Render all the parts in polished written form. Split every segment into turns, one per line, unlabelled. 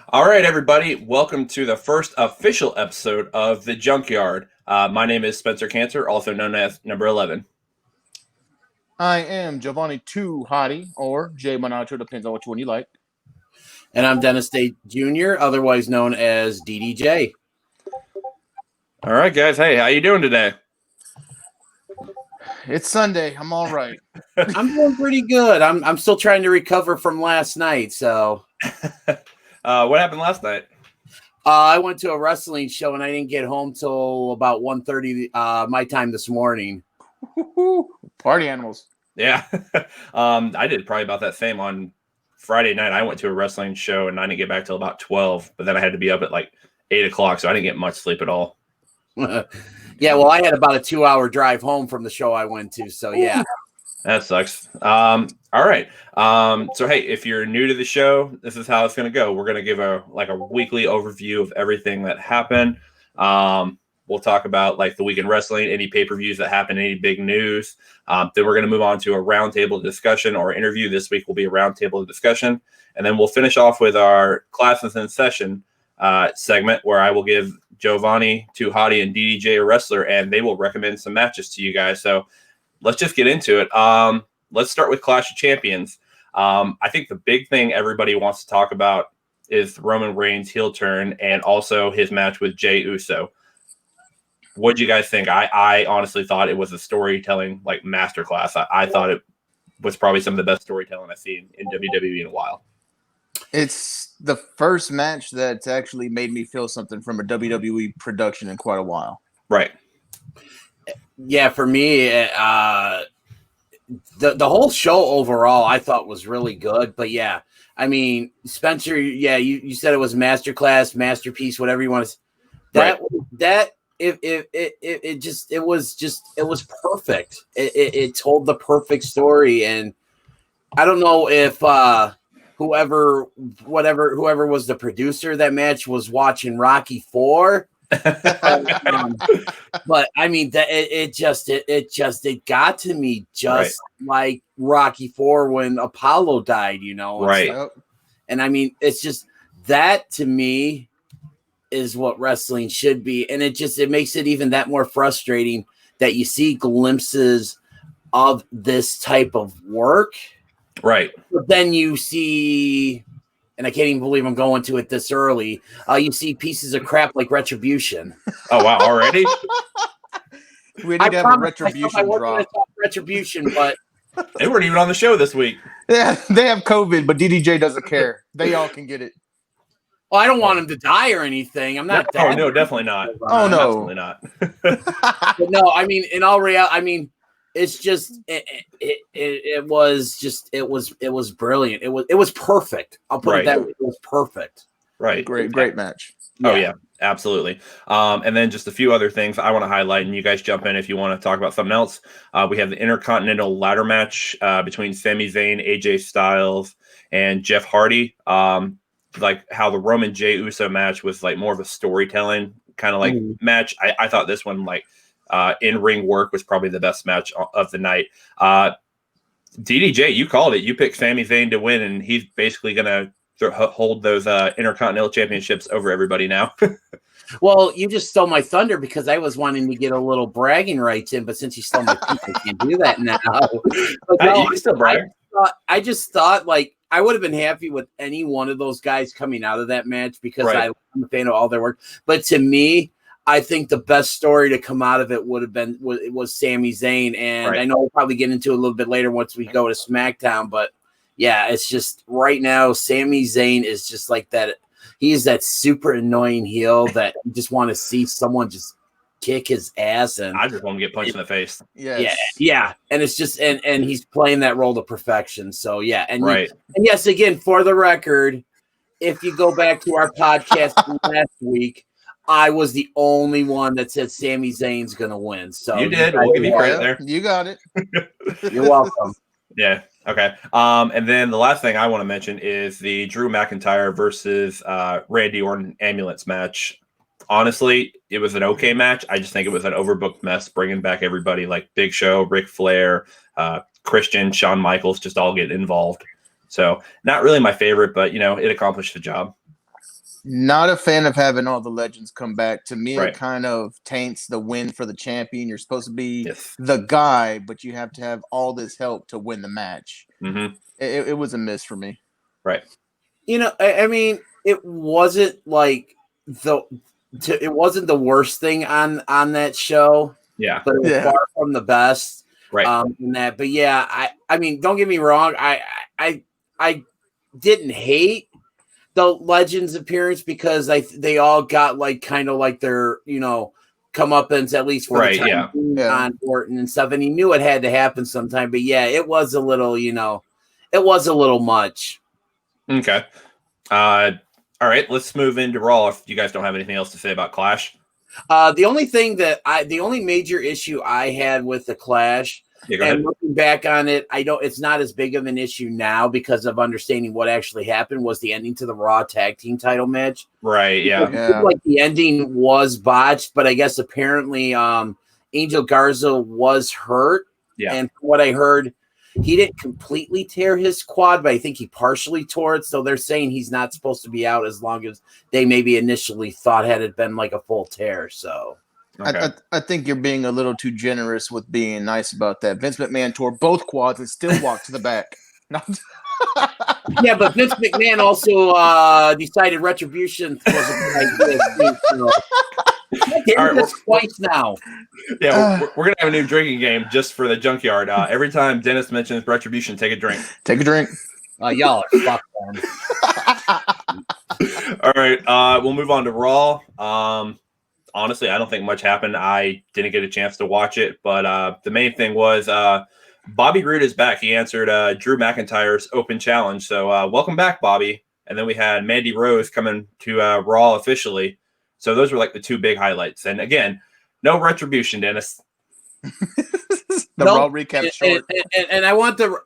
All right, everybody. Welcome to the first official episode of the Junkyard. My name is Spencer Cantor, also known as Number 11.
I am Jovanni 2 Hotty, or Jay Monacho, depends on which one you like.
And I'm Dennis Day Jr., otherwise known as DDJ.
All right, guys. Hey, how you doing today?
It's Sunday. I'm all right.
I'm doing pretty good. I'm still trying to recover from last night, so...
What happened last night?
I went to a wrestling show, and I didn't get home till about 1:30 my time this morning.
Party animals.
Yeah. I did probably about that same on Friday night. I went to a wrestling show, and I didn't get back till about 12, but then I had to be up at like 8 o'clock, so I didn't get much sleep at all.
Yeah, well, I had about a 2-hour drive home from the show I went to, so yeah.
That sucks. All right. So hey, if you're new to the show, this is how it's going to go. We're going to give a weekly overview of everything that happened. We'll talk about like the week in wrestling, any pay-per-views that happened, any big news. Then we're going to move on to a roundtable discussion or interview. This week will be a roundtable discussion, and then we'll finish off with our classes in session segment, where I will give Jovanni, Hotty and DDJ a wrestler, and they will recommend some matches to you guys. So let's just get into it. Let's start with Clash of Champions. I think the big thing everybody wants to talk about is Roman Reigns' heel turn and also his match with Jey Uso. What do you guys think? I honestly thought it was a storytelling like masterclass. I thought it was probably some of the best storytelling I've seen in WWE in a while.
It's the first match that's actually made me feel something from a WWE production in quite a while.
Right.
Yeah, for me, the whole show overall I thought was really good. But yeah, I mean, Spencer, yeah, you said it was masterclass, masterpiece, whatever you want to. It was perfect. It told the perfect story, and I don't know if whoever was the producer of that match was watching Rocky IV. But I mean that it got to me just like Rocky IV when Apollo died,
Right.
And I mean it's just that to me is what wrestling should be, and it makes it even that more frustrating that you see glimpses of this type of work,
right?
But then you see. And I can't even believe I'm going to it this early. You see pieces of crap like Retribution.
Oh, wow. Already?
We need to have a Retribution drop.
Retribution, but...
They weren't even on the show this week.
Yeah, they have COVID, but DDJ doesn't care. They all can get it.
Well, I don't want him to die or anything. I'm not...
Oh, no, definitely not.
Oh, no.
Absolutely not.
But no, I mean, in all reality, it's just it was brilliant. It was perfect. I'll put it that way. It was perfect.
Right.
Great match.
Oh yeah, absolutely. And then just a few other things I want to highlight, and you guys jump in if you want to talk about something else. We have the Intercontinental Ladder match between Sami Zayn, AJ Styles, and Jeff Hardy. Like how the Roman Jey Uso match was like more of a storytelling kind of like match. I thought this one like. In-ring work was probably the best match of the night. DDJ, you called it. You picked Sami Zayn to win, and he's basically going to hold those Intercontinental Championships over everybody now.
Well, you just stole my thunder because I was wanting to get a little bragging rights in, but since you stole my piece, I can't do that now. But no,
you can still brag.
I just thought, like, I would have been happy with any one of those guys coming out of that match because I'm a fan of all their work. But to me, I think the best story to come out of it would have been was Sami Zayn, and I know we'll probably get into it a little bit later once we go to SmackDown. But yeah, it's just right now Sami Zayn is just like that. He is that super annoying heel that you just want to see someone just kick his ass, and
I just want to get punched in the face.
Yeah, and it's just and he's playing that role to perfection. So yeah, and
and
yes, again for the record, if you go back to our podcast last week. I was the only one that said Sami Zayn's going to win. So
you did. We'll give you credit there.
You got it.
You're welcome.
Yeah. Okay. And then the last thing I want to mention is the Drew McIntyre versus Randy Orton ambulance match. Honestly, it was an okay match. I just think it was an overbooked mess, bringing back everybody like Big Show, Ric Flair, Christian, Shawn Michaels, just all get involved. So not really my favorite, but, it accomplished the job.
Not a fan of having all the legends come back. To me,
Right.
it kind of taints the win for the champion. You're supposed to be
Yes.
the guy, but you have to have all this help to win the match.
Mm-hmm.
It was a miss for me.
Right.
You know, I mean, it wasn't like it wasn't the worst thing on that show.
Yeah.
But it was far from the best.
Right.
In that. But yeah, I mean, don't get me wrong. I didn't hate the Legends appearance because they all got like kind of like their, you know, comeuppance at least for the time on Orton and stuff. And he knew it had to happen sometime. But yeah, it was a little, you know, it was a little much.
Okay. All right, let's move into Raw if you guys don't have anything else to say about Clash.
The only major issue I had with the Clash, and looking back on it, it's not as big of an issue now because of understanding what actually happened, was the ending to the Raw tag team title match.
Right, yeah.
Like the ending was botched, but I guess apparently Angel Garza was hurt.
Yeah.
And from what I heard, he didn't completely tear his quad, but I think he partially tore it. So they're saying he's not supposed to be out as long as they maybe initially thought had it been like a full tear. So
okay. I think you're being a little too generous with being nice about that. Vince McMahon tore both quads and still walked to the back. No.
Yeah, but Vince McMahon also decided Retribution was a good idea. So. All right, twice now.
Yeah, we're gonna have a new drinking game just for the Junkyard. Every time Dennis mentions Retribution, take a drink.
Take a drink.
Y'all are fucked, man.
All right, we'll move on to Raw. Honestly, I don't think much happened. I didn't get a chance to watch it, but the main thing was Bobby Roode is back. He answered Drew McIntyre's open challenge. So welcome back, Bobby. And then we had Mandy Rose coming to Raw officially. So those were like the two big highlights. And again, no Retribution, Dennis.
Raw recap short.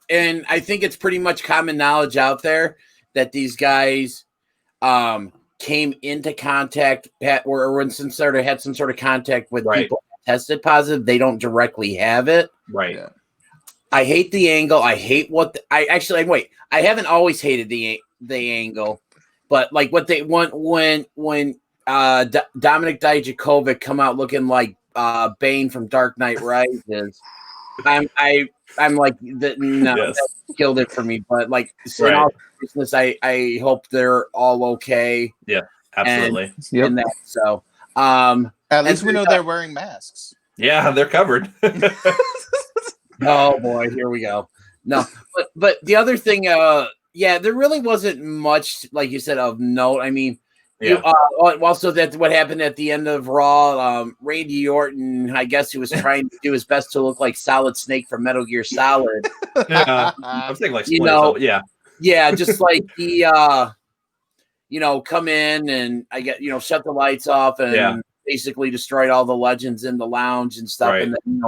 And I think it's pretty much common knowledge out there that these guys came into contact or when had some sort of contact with people that tested positive. They don't directly have it.
Right. Yeah.
I hate the angle. I hate I haven't always hated the angle, but like what they want when Dominic Dijakovic come out looking like Bane from Dark Knight Rises. I'm like no, that killed it for me. But like in all seriousness, I hope they're all okay.
Yeah, absolutely.
And that, so
at least we know they're wearing masks.
Yeah, they're covered.
Oh boy, here we go. No, but the other thing, there really wasn't much, like you said, of note. I mean. Yeah. Also, that's what happened at the end of Raw. Randy Orton, I guess, he was trying to do his best to look like Solid Snake from Metal Gear Solid.
Yeah, I was thinking like
yeah, just like he, come in and shut the lights off and basically destroyed all the legends in the lounge and stuff, and then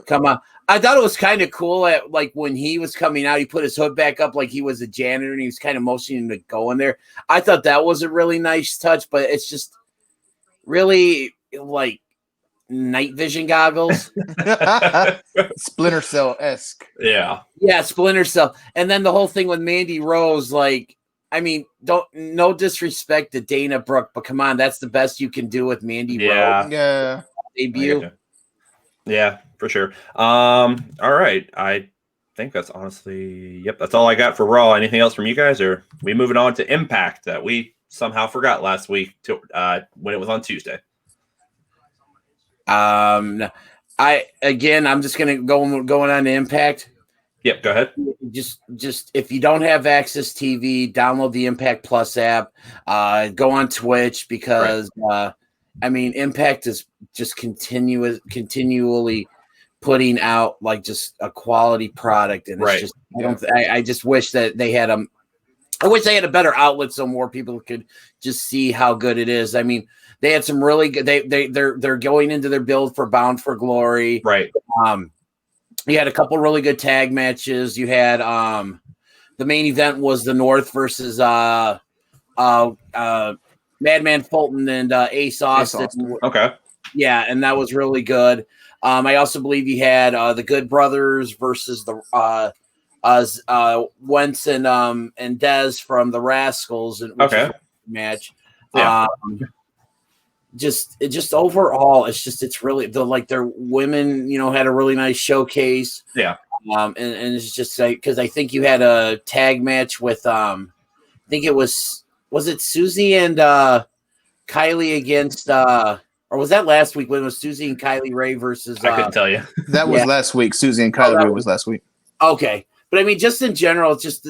come on. I thought it was kind of cool at like when he was coming out, he put his hood back up like he was a janitor and he was kind of motioning to go in there. I thought that was a really nice touch, but it's just really like night vision goggles.
Splinter Cell-esque.
Yeah.
Yeah, Splinter Cell. And then the whole thing with Mandy Rose, like, I mean, no disrespect to Dana Brooke, but come on, that's the best you can do with Mandy Rose.
Yeah.
Debut.
Yeah, for sure. All right. I think that's honestly, that's all I got for Raw. Anything else from you guys, or we moving on to Impact that we somehow forgot last week when it was on Tuesday?
I'm just gonna going on to Impact.
Yep, go ahead.
Just if you don't have Access TV, download the Impact Plus app. Go on Twitch because Impact is just continually putting out like just a quality product, and it's just I just wish that they had I wish they had a better outlet so more people could just see how good it is. I mean, they had some really good. They're going into their build for Bound for Glory.
Right.
You had a couple really good tag matches. You had the main event was the North versus Madman Fulton and Ace Austin.
Okay.
Yeah, and that was really good. I also believe you had the Good Brothers versus the Wentz and Dez from the Rascals. And match.
Yeah.
Just overall, it's really their women, had a really nice showcase.
Yeah.
And it's just like, because I think you had a tag match with I think it was it Susie and Kylie against or was that last week when it was Susie and Kylie Ray versus
I couldn't tell you.
That was last week. Susie and Kylie Ray was last week.
Okay. But I mean, just in general, it's just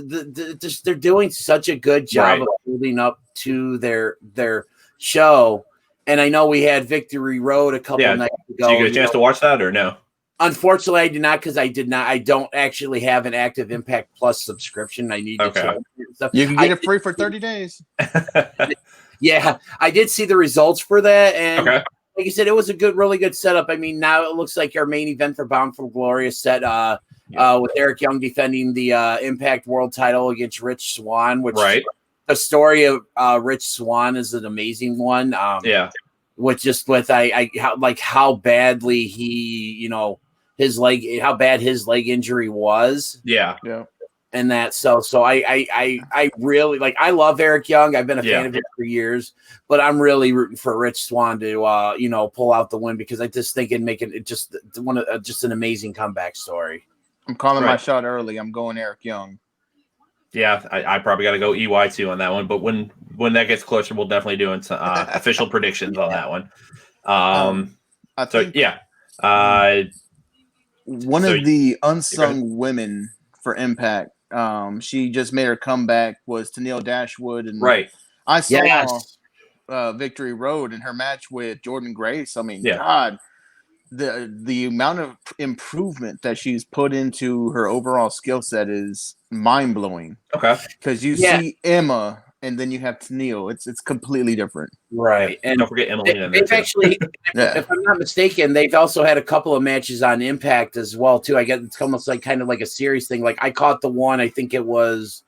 they're doing such a good job of building up to their show. And I know we had Victory Road a couple nights ago.
Did you get a chance to watch that or no?
Unfortunately, I did not, because I don't actually have an active Impact Plus subscriction. I need to check stuff.
You can get it free for 30 days.
Yeah, I did see the results for that, and like you said, it was a really good setup. I mean, now it looks like our main event for Bound for Glory is set with Eric Young defending the Impact World Title against Rich Swann, which the story of Rich Swann is an amazing one. How badly he, how bad his leg injury was.
Yeah.
And that, so I really I love Eric Young. I've been a fan of him for years, but I'm really rooting for Rich Swann to pull out the win, because I just think it'd make it just an amazing comeback story.
I'm calling my shot early. I'm going Eric Young.
Yeah, I probably got to go EY too on that one. But when that gets closer, we'll definitely do some official predictions on that one.
One of the unsung women for Impact, she just made her comeback, was Tennille Dashwood, and I saw Victory Road in her match with Jordan Grace. I mean, God, the amount of improvement that she's put into her overall skill set is mind blowing.
Okay,
because you see Emma, and then you have Tennille. It's completely different.
Right. And
don't forget Emily.
They've actually, if I'm not mistaken, they've also had a couple of matches on Impact as well too. I guess it's almost kind of like a series thing. Like I caught the one, I think it was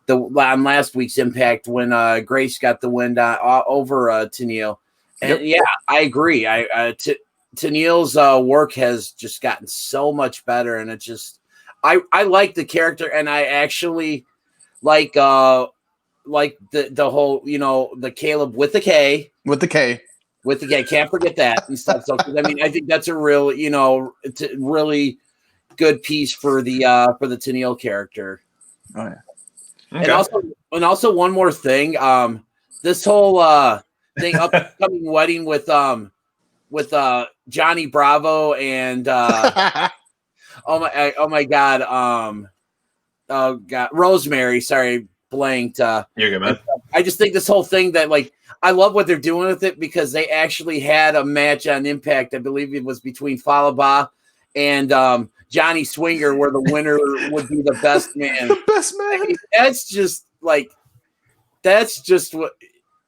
on last week's Impact when Grace got the win over Tennille. And I agree. Tennille's work has just gotten so much better, and it just I like the character, and I actually like the whole, the Caleb with the K. Can't forget that and stuff. So, I mean, I think that's a real, really good piece for the Tennille character.
Oh yeah.
Okay. And also one more thing. This whole thing, upcoming wedding with Johnny Bravo and oh my God, Rosemary. Sorry. Blanked.
You're good, man.
I just think this whole thing that I love what they're doing with it, because they actually had a match on Impact. I believe it was between Falaba and Johnny Swinger, where the winner would be the best man.
The best man.
I mean, that's just what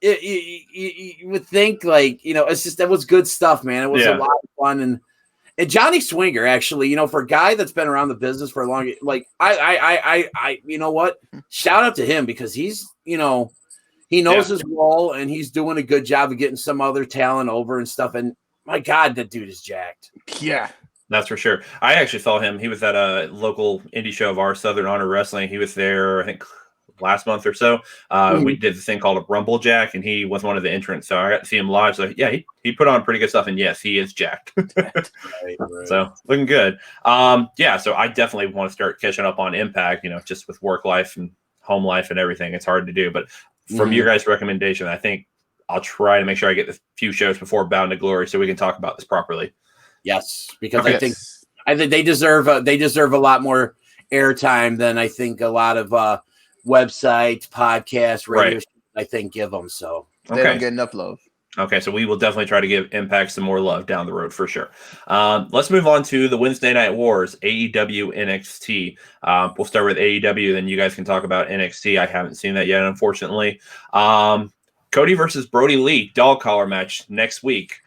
you would think. It's just, that was good stuff, man. It was a lot of fun. And Johnny Swinger, actually, for a guy that's been around the business for a long, I you know what? Shout out to him, because he's, he knows his role, and he's doing a good job of getting some other talent over and stuff. And my God, that dude is jacked.
Yeah,
that's for sure. I actually saw him. He was at a local indie show of ours, Southern Honor Wrestling. He was there, I think, last month or so. We did this thing called a Rumble Jack, and he was one of the entrants. So I got to see him live. So he put on pretty good stuff, and yes, he is jacked.
Right.
So looking good. So I definitely want to start catching up on Impact, just with work life and home life and everything. It's hard to do, but from your guys' recommendation, I think I'll try to make sure I get a few shows before Bound to Glory, so we can talk about this properly.
Yes, because I think they deserve a lot more airtime than I think a lot of websites, podcasts, radio shows, I think, give them. So
they don't get enough love.
Okay, so we will definitely try to give Impact some more love down the road for sure. Let's move on to the Wednesday Night Wars, AEW NXT. We'll start with AEW, then you guys can talk about NXT. I haven't seen that yet, unfortunately. Cody versus Brody Lee, dog collar match next week.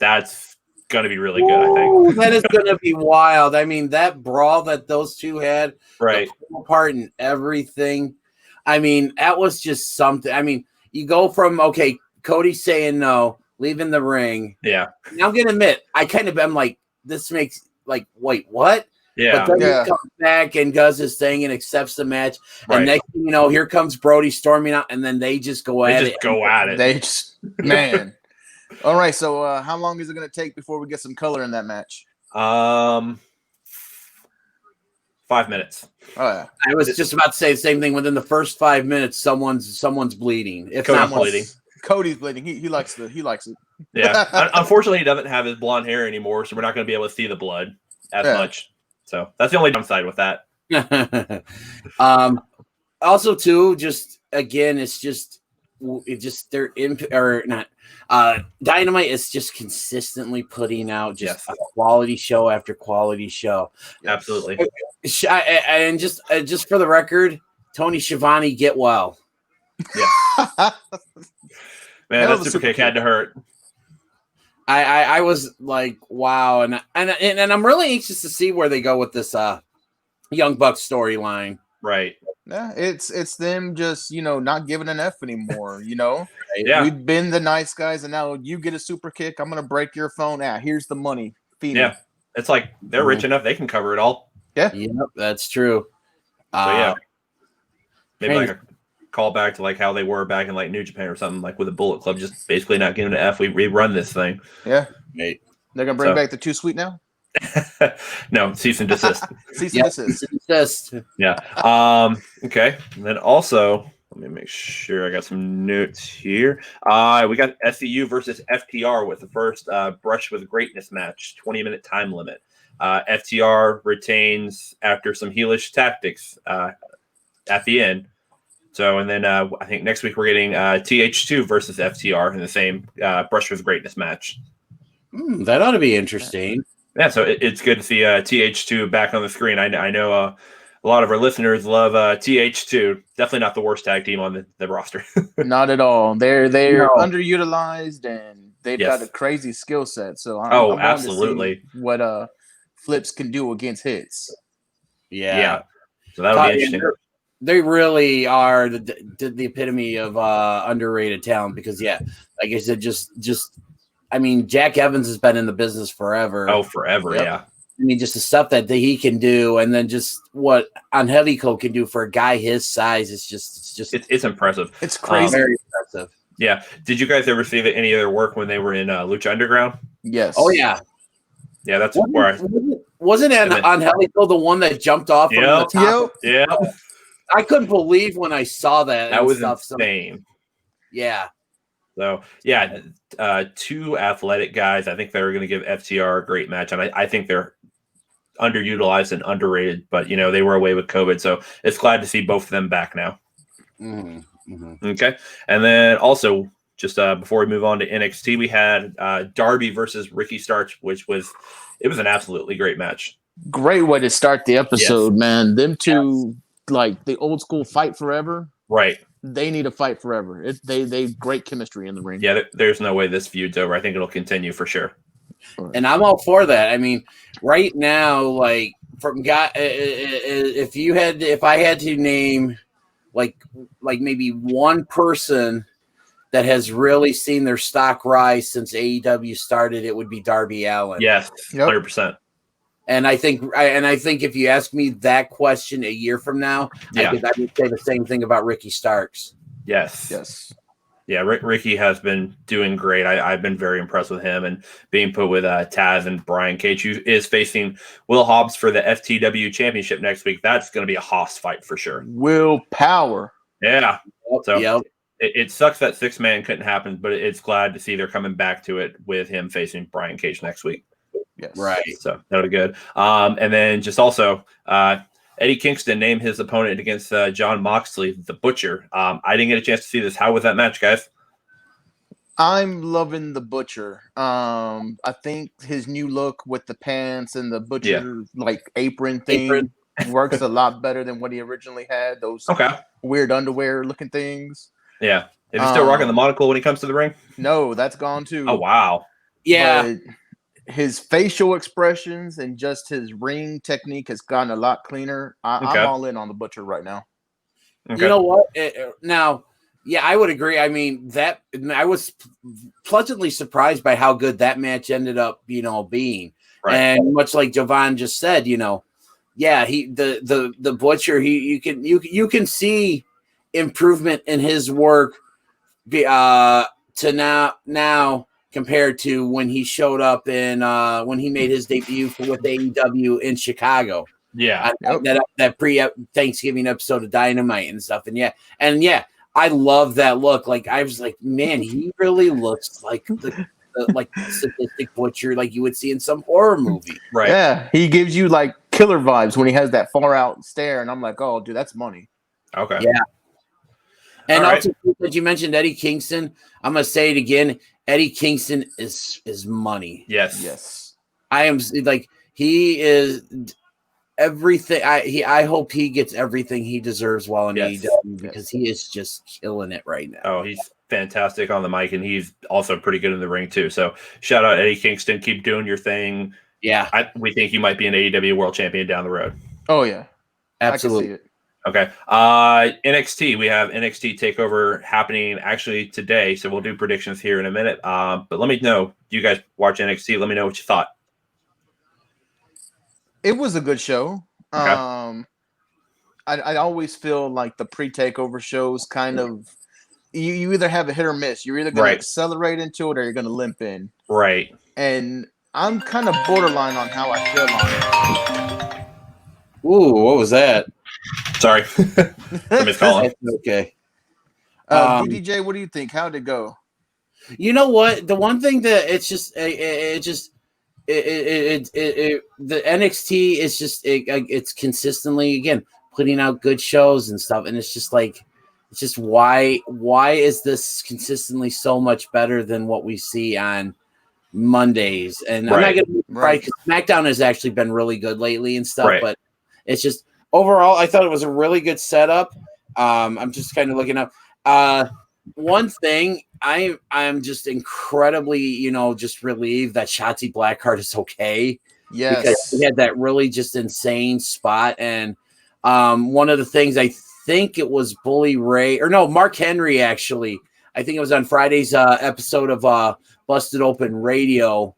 That's going to be really good, I think.
That is going to be wild. I mean, that brawl that those two had,
right,
apart and everything. I mean, that was just something. I mean, you go from, Cody saying no, leaving the ring.
Yeah.
Now I'm going to admit, I'm like, this makes, wait, what?
Yeah.
But then he comes back and does his thing and accepts the match.
Right.
And next thing you know, here comes Brody storming out, and then they just go at it.
They just, man. All right, so how long is it going to take before we get some color in that match?
5 minutes.
Oh, yeah.
I was just about to say the same thing. Within the first 5 minutes, someone's bleeding. If
Cody's
not
bleeding.
Cody's bleeding. He likes it.
Yeah. Unfortunately, he doesn't have his blonde hair anymore, so we're not going to be able to see the blood as much. So that's the only downside with that.
Also, too, just again, it's just they're or not. Dynamite is just consistently putting out just a quality show after quality show.
Absolutely.
And just for the record, Tony Schiavone, get well.
Yeah. Man, that super kick had to hurt.
I was like, wow, and I'm really anxious to see where they go with this Young Bucks storyline.
Right.
Yeah, it's them just not giving an F anymore.
Yeah,
we've been the nice guys, and now you get a super kick. I'm gonna break your phone. Here's the money. Feed me.
It's like they're rich enough; they can cover it all.
Yeah,
that's true.
So maybe like a call back to like how they were back in like New Japan or something, like with a Bullet Club, just basically not giving an F. We run this thing.
Yeah,
mate.
They're gonna bring back the Too Sweet now.
No, cease and desist.
Cease and
desist.
Yeah. Okay. And then also, let me make sure I got some notes here. We got SCU versus FTR with the first Brush with Greatness match, 20-minute time limit. FTR retains after some heelish tactics at the end. So, and then I think next week we're getting TH2 versus FTR in the same Brush with Greatness match.
That ought to be interesting.
Yeah, so it's good to see TH2 back on the screen. I know a lot of our listeners love TH2. Definitely not the worst tag team on the roster.
Not at all. They're underutilized, and they've got a crazy skill set. So I'm
absolutely.
To see what Flips can do against hits.
Yeah.
So that'll be interesting.
They really are the epitome of underrated talent because like I said, I mean, Jack Evans has been in the business forever.
Oh, forever, yeah.
I mean, just the stuff that he can do, and then just what Angelico can do for a guy his size is
it's impressive.
It's crazy,
very impressive.
Yeah. Did you guys ever see any of their work when they were in Lucha Underground?
Yes.
Oh yeah.
Yeah, that's where
wasn't Angelico the one that jumped off from the top?
Yeah.
I couldn't believe when I saw that.
That was insane.
Yeah.
So, two athletic guys. I think they're going to give FTR a great match. And I think they're underutilized and underrated, but, they were away with COVID. So it's glad to see both of them back now.
Mm-hmm.
Okay. And then also, just before we move on to NXT, we had Darby versus Ricky Starks, which was an absolutely great match.
Great way to start the episode, man. Them two, like the old school fight forever.
Right.
They need to fight forever. They great chemistry in the ring.
Yeah, there's no way this feud's over. I think it'll continue for sure.
And I'm all for that. I mean, right now, like if I had to name like maybe one person that has really seen their stock rise since AEW started, it would be Darby Allin.
Yes, 100%.
And I think if you ask me that question a year from now, I would say the same thing about Ricky Starks.
Yes. Yeah, Ricky has been doing great. I've been very impressed with him and being put with Taz and Brian Cage, who is facing Will Hobbs for the FTW Championship next week. That's going to be a Hoss fight for sure.
Willpower.
Yeah. So it sucks that 6-man couldn't happen, but it's glad to see they're coming back to it with him facing Brian Cage next week.
Yes.
Right.
So that'll be good. And then just also Eddie Kingston named his opponent against John Moxley, the Butcher. I didn't get a chance to see this. How was that match, guys?
I'm loving the Butcher. I think his new look with the pants and the Butcher apron thing works a lot better than what he originally had. Those weird underwear looking things.
Yeah. Is he still rocking the monocle when he comes to the ring?
No, that's gone too.
Oh, wow.
Yeah.
But his facial expressions and just his ring technique has gotten a lot cleaner. I'm all in on the Butcher right now.
Okay.
You know what? I would agree. I mean, I was pleasantly surprised by how good that match ended up, being. Right. And much like Jovan just said, yeah, the Butcher, you can see improvement in his work to now compared to when he showed up in when he made his debut with AEW in Chicago.
Yeah,
that pre-Thanksgiving episode of Dynamite and stuff. And yeah, I love that look. Like I was like, man, he really looks like the like sadistic Butcher like you would see in some horror movie.
Right.
Yeah, he gives you like killer vibes when he has that far out stare, and I'm like, oh, dude, that's money.
Okay.
Yeah. And also, that you mentioned Eddie Kingston, I'm gonna say it again. Eddie Kingston is money.
Yes.
I
am like he is everything. I hope he gets everything he deserves while in AEW because he is just killing it right now.
Oh, he's fantastic on the mic, and he's also pretty good in the ring too. So shout out Eddie Kingston. Keep doing your thing.
Yeah,
we think you might be an AEW world champion down the road.
Oh yeah,
absolutely.
Okay. NXT, we have NXT Takeover happening actually today, so we'll do predictions here in a minute. But let me know, you guys watch NXT, let me know what you thought.
It was a good show.
Okay.
I always feel like the pre-takeover shows kind of you either have a hit or miss. You're either going to accelerate into it or you're going to limp in.
Right.
And I'm kind of borderline on how I feel on it.
Ooh, what was that?
Sorry. Somebody's calling.
Okay.
DDJ, what do you think? How'd it go?
You know what? The one thing that it's just the NXT is just it's consistently again putting out good shows and stuff, and it's just like why is this consistently so much better than what we see on Mondays? And I'm not gonna because SmackDown has actually been really good lately and stuff, but it's just overall I thought it was a really good setup. I'm just kind of looking up one thing. I'm just incredibly, just relieved that Shotzi Blackheart is okay.
Yes,
because he had that really just insane spot, and one of the things I think it was Bully Ray or no Mark Henry actually. I think it was on Friday's episode of Busted Open Radio.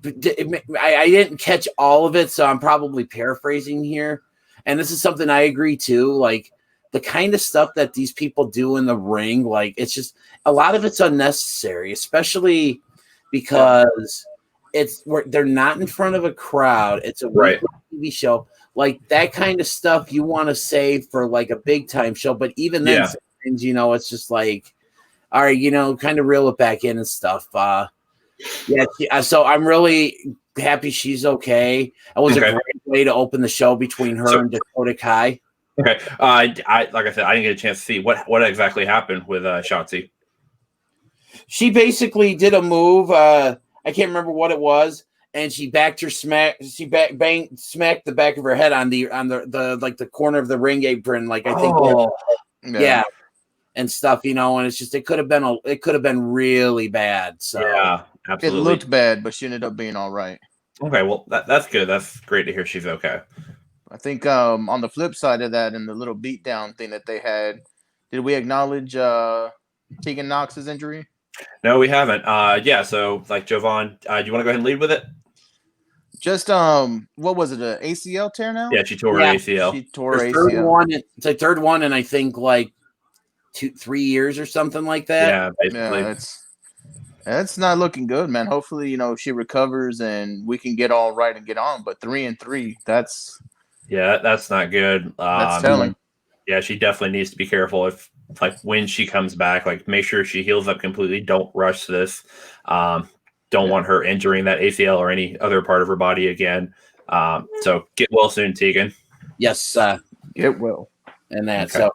I didn't catch all of it, so I'm probably paraphrasing here. And this is something I agree to, like the kind of stuff that these people do in the ring, like it's just a lot of it's unnecessary, especially because they're not in front of a crowd. It's a TV show. Like that kind of stuff you want to save for like a big time show, but even then, sometimes, it's just like, all right, kind of reel it back in and stuff. So I'm really happy she's okay. It was a great way to open the show between her and Dakota Kai.
Okay. Like I said, I didn't get a chance to see what exactly happened with Shotzi.
She basically did a move. I can't remember what it was, and she backed her smacked the back of her head on the like the corner of the ring apron, like I think, and stuff, and it's just it could have been really bad. So
yeah, absolutely,
it looked bad, but she ended up being all right. Okay,
well that's good. That's great to hear she's okay.
I think on the flip side of that, in the little beatdown thing that they had, did we acknowledge Tegan Knox's injury?
No, we haven't. So like Jovan, do you want to go ahead and lead with it?
Just what was it? An ACL tear now?
Yeah, she tore her ACL.
She tore her ACL.
It's a third one, and I think like 2-3 years or something like that.
Yeah, basically.
Yeah, that's not looking good, man. Hopefully, she recovers and we can get all right and get on. But 3-3, that's
not good.
That's telling.
Yeah, she definitely needs to be careful if when she comes back, make sure she heals up completely. Don't rush this. Don't want her injuring that ACL or any other part of her body again. So get well soon, Tegan.
Yes,
get well.
And that.
Okay.
So,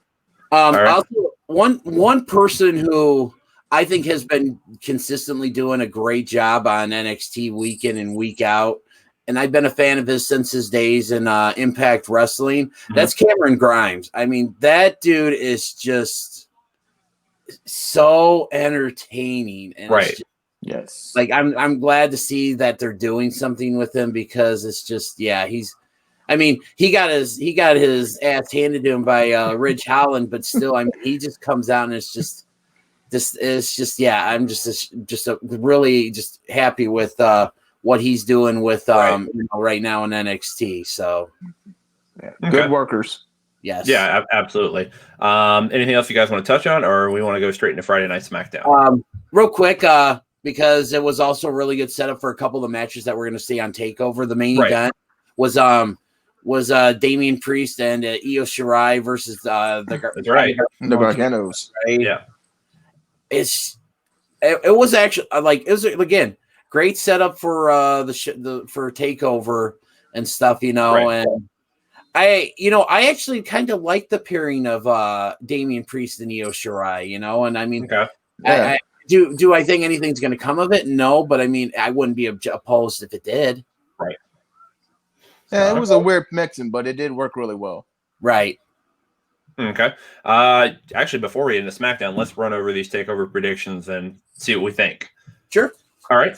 right.
Also one person who I think has been consistently doing a great job on NXT week in and week out, and I've been a fan of his since his days in Impact Wrestling. Mm-hmm. That's Cameron Grimes. I mean, that dude is just so entertaining. And
right.
Yes.
I'm glad to see that they're doing something with him because it's just, he got his ass handed to him by Ridge Holland, but still, he just comes out and it's just I'm just really just happy with what he's doing with right now in NXT. So
Yeah. Good workers.
Yes.
Yeah, absolutely. Anything else you guys want to touch on, or we want to go straight into Friday Night SmackDown?
Real quick, because it was also a really good setup for a couple of the matches that we're going to see on Takeover. The main event was Damian Priest and Io Shirai versus
the Garganos.
Right?
Yeah,
it was actually it was again great setup for for Takeover and stuff, and I actually kind of like the pairing of Damian Priest and Io Shirai, and I mean, I do I think anything's going to come of it? No, but I mean, I wouldn't be opposed if it did.
Right.
Yeah, it was a weird mixing, but it did work really well.
Right.
Okay. Actually, before we get into SmackDown, let's run over these Takeover predictions and see what we think.
Sure.
All right.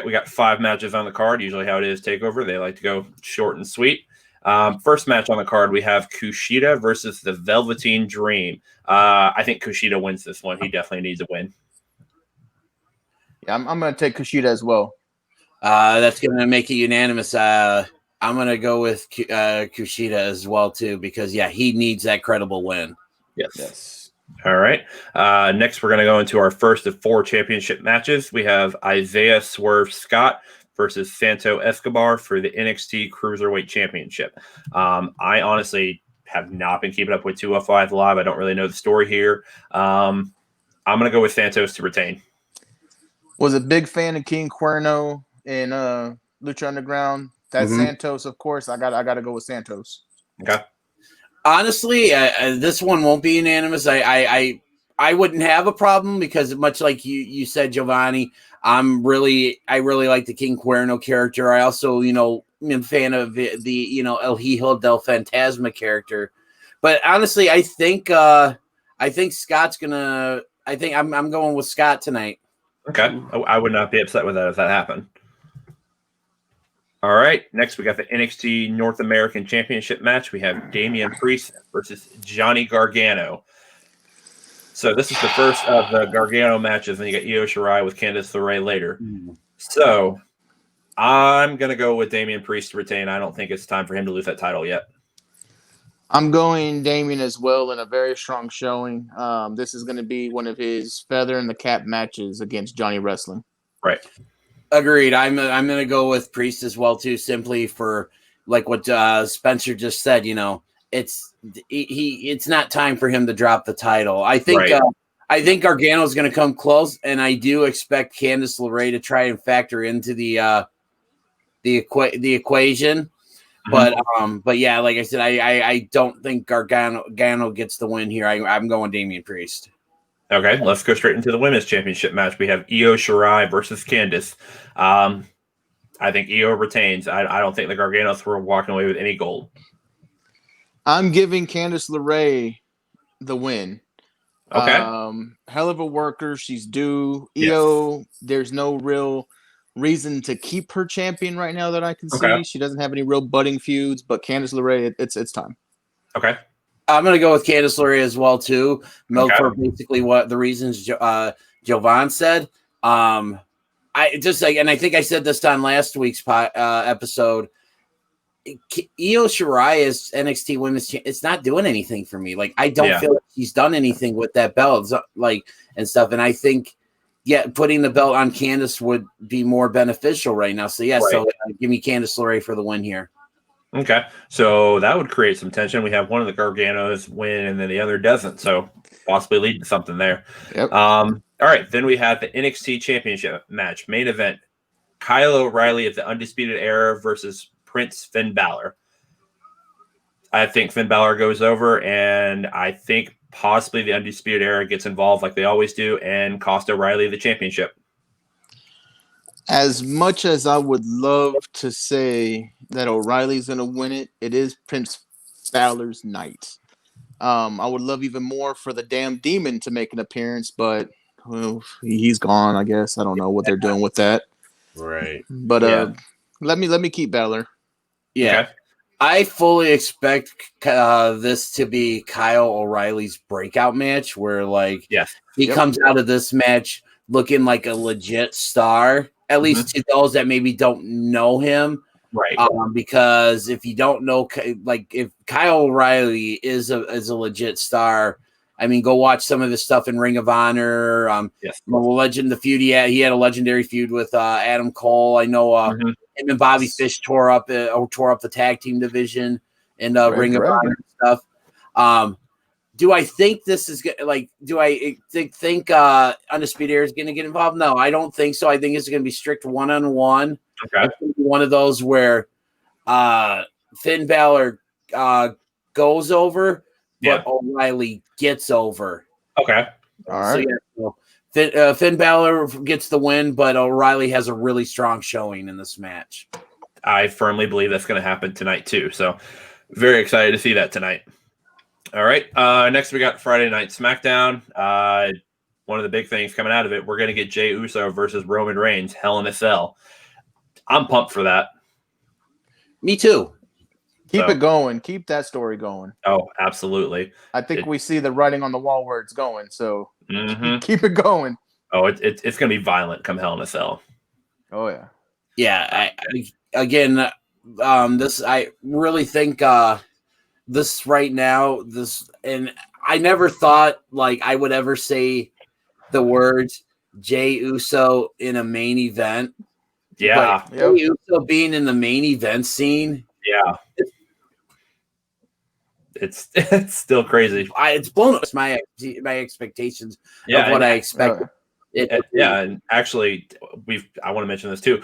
We got 5 matches on the card. Usually, how it is Takeover, they like to go short and sweet. First match on the card, we have Kushida versus the Velveteen Dream. I think Kushida wins this one. He definitely needs a win.
Yeah, I'm going to take Kushida as well.
That's going to make it unanimous. I'm going to go with Kushida as well, too, because, he needs that credible win.
Yes. All right. Next, we're going to go into our first of 4 championship matches. We have Isaiah Swerve Scott versus Santo Escobar for the NXT Cruiserweight Championship. I honestly have not been keeping up with 205 Live. I don't really know the story here. I'm going to go with Santos to retain.
Was a big fan of King Cuerno in Lucha Underground. That's Santos, of course. I got to go with Santos.
Okay.
Honestly, this one won't be unanimous. I wouldn't have a problem because much like you said, Jovanni, I really like the King Cuerno character. I also, am a fan of the El Hijo del Fantasma character. But honestly, I think Scott's gonna. I think I'm going with Scott tonight.
Okay, I would not be upset with that if that happened. All right, next we got the NXT North American Championship match. We have Damian Priest versus Johnny Gargano. So this is the first of the Gargano matches, and you got Io Shirai with Candice LeRae later. So I'm going to go with Damian Priest to retain. I don't think it's time for him to lose that title yet.
I'm going Damian as well in a very strong showing. This is going to be one of his feather in the cap matches against Johnny Wrestling.
Right.
Agreed. I'm going to go with Priest as well too, simply for like what Spencer just said. It's not time for him to drop the title. I think Gargano is going to come close, and I do expect Candice LeRae to try and factor into the equation. But yeah, like I said, I don't think Gargano gets the win here. I'm going Damian Priest.
Okay, let's go straight into the women's championship match. We have Io Shirai versus Candice. I think Io retains. I don't think the Garganos were walking away with any gold.
I'm giving Candice LeRae the win.
Okay.
Hell of a worker. She's due. Io, there's no real reason to keep her champion right now that I can see. She doesn't have any real budding feuds, but Candice LeRae, it's time.
Okay.
I'm going to go with Candice LeRae as well, too. For basically what the reasons Jovan said. I think I said this on last week's episode. Io Shirai is NXT Women's it's not doing anything for me. Like, I don't feel like he's done anything with that belt, and stuff. And I think, putting the belt on Candice would be more beneficial right now. So, so give me Candice LeRae for the win here.
Okay, so that would create some tension. We have one of the Garganos win, and then the other doesn't. So possibly lead to something there.
Yep.
All right, then we have the NXT Championship match, main event: Kyle O'Reilly of the Undisputed Era versus Prince Finn Balor. I think Finn Balor goes over, and I think possibly the Undisputed Era gets involved like they always do and cost O'Reilly the championship.
As much as I would love to say that O'Reilly's going to win it, it is Prince Balor's night. I would love even more for the damn demon to make an appearance, but he's gone, I guess. I don't know what they're doing with that.
Right.
But let me keep Balor.
Yeah. Okay. I fully expect this to be Kyle O'Reilly's breakout match where he comes out of this match looking like a legit star, at least to those that maybe don't know him.
right?
Because if you don't know, like if Kyle O'Reilly is a legit star, I mean, go watch some of the stuff in Ring of Honor. The feud he had a legendary feud with Adam Cole. I know him and Bobby Fish tore up the tag team division in Ring of Honor and stuff. Do I think this is like? Do I think Undisputed Era is going to get involved? No, I don't think so. I think it's going to be strict one-on-one.
Okay,
one of those where Finn Balor goes over, but O'Reilly gets over.
Okay,
all right.
So, Finn Balor gets the win, but O'Reilly has a really strong showing in this match.
I firmly believe that's going to happen tonight too. So, very excited to see that tonight. All right. Next, we got Friday Night SmackDown. One of the big things coming out of it, we're going to get Jey Uso versus Roman Reigns, Hell in a Cell. I'm pumped for that.
Me too.
Keep it going. Keep that story going.
Oh, absolutely.
I think we see the writing on the wall where it's going. So keep it going.
Oh, it's going to be violent come Hell in a Cell.
Oh, yeah.
Yeah. I really think this right now, and I never thought like I would ever say the words Jey Uso in a main event.
Yeah.
Jey Uso being in the main event scene.
Yeah. It's still crazy.
It's blown up my expectations of what I expected.
And actually, I want to mention this too.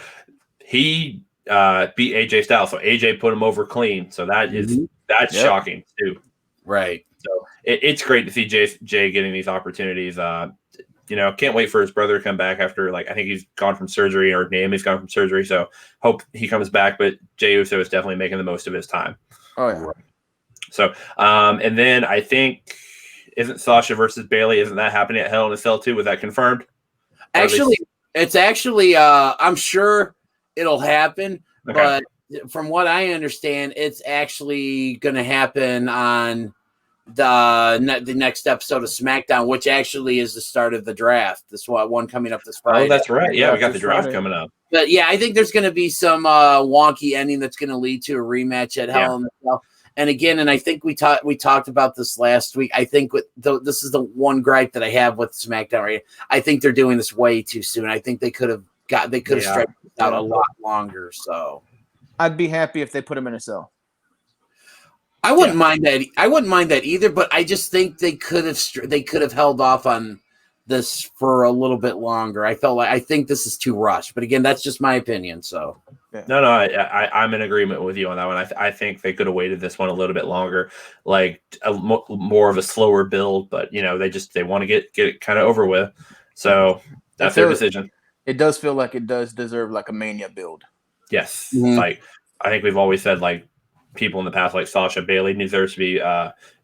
He beat AJ Styles, so AJ put him over clean. So that's shocking too.
Right.
So it's great to see Jay getting these opportunities. Can't wait for his brother to come back after I think he's gone from surgery, or Naomi's gone from surgery. So hope he comes back. But Jey Uso is definitely making the most of his time.
Oh yeah.
So and then I think isn't Sasha versus Bayley? Isn't that happening at Hell in a Cell too? Was that confirmed?
Actually, it's actually I'm sure it'll happen, but from what I understand, it's actually going to happen on the next episode of SmackDown, which actually is the start of the draft. This one coming up this Friday.
Oh, that's right. Yeah, we got the draft coming up.
But yeah, I think there's going to be some wonky ending that's going to lead to a rematch at Hell in a Cell. And again, and I think we talked about this last week. I think this is the one gripe that I have with SmackDown. Right, I think they're doing this way too soon. I think they could have stretched it out a lot longer. So
I'd be happy if they put him in a cell.
I wouldn't mind that. I wouldn't mind that either. But I just think they could have held off on this for a little bit longer. I think this is too rushed. But again, that's just my opinion. So.
No, I'm in agreement with you on that one. I think they could have waited this one a little bit longer, like more of a slower build. But they want to get it kind of over with. So that's their decision.
It does feel like it does deserve like a Mania build.
Yes, I think we've always said people in the past Sasha Bayley deserves to be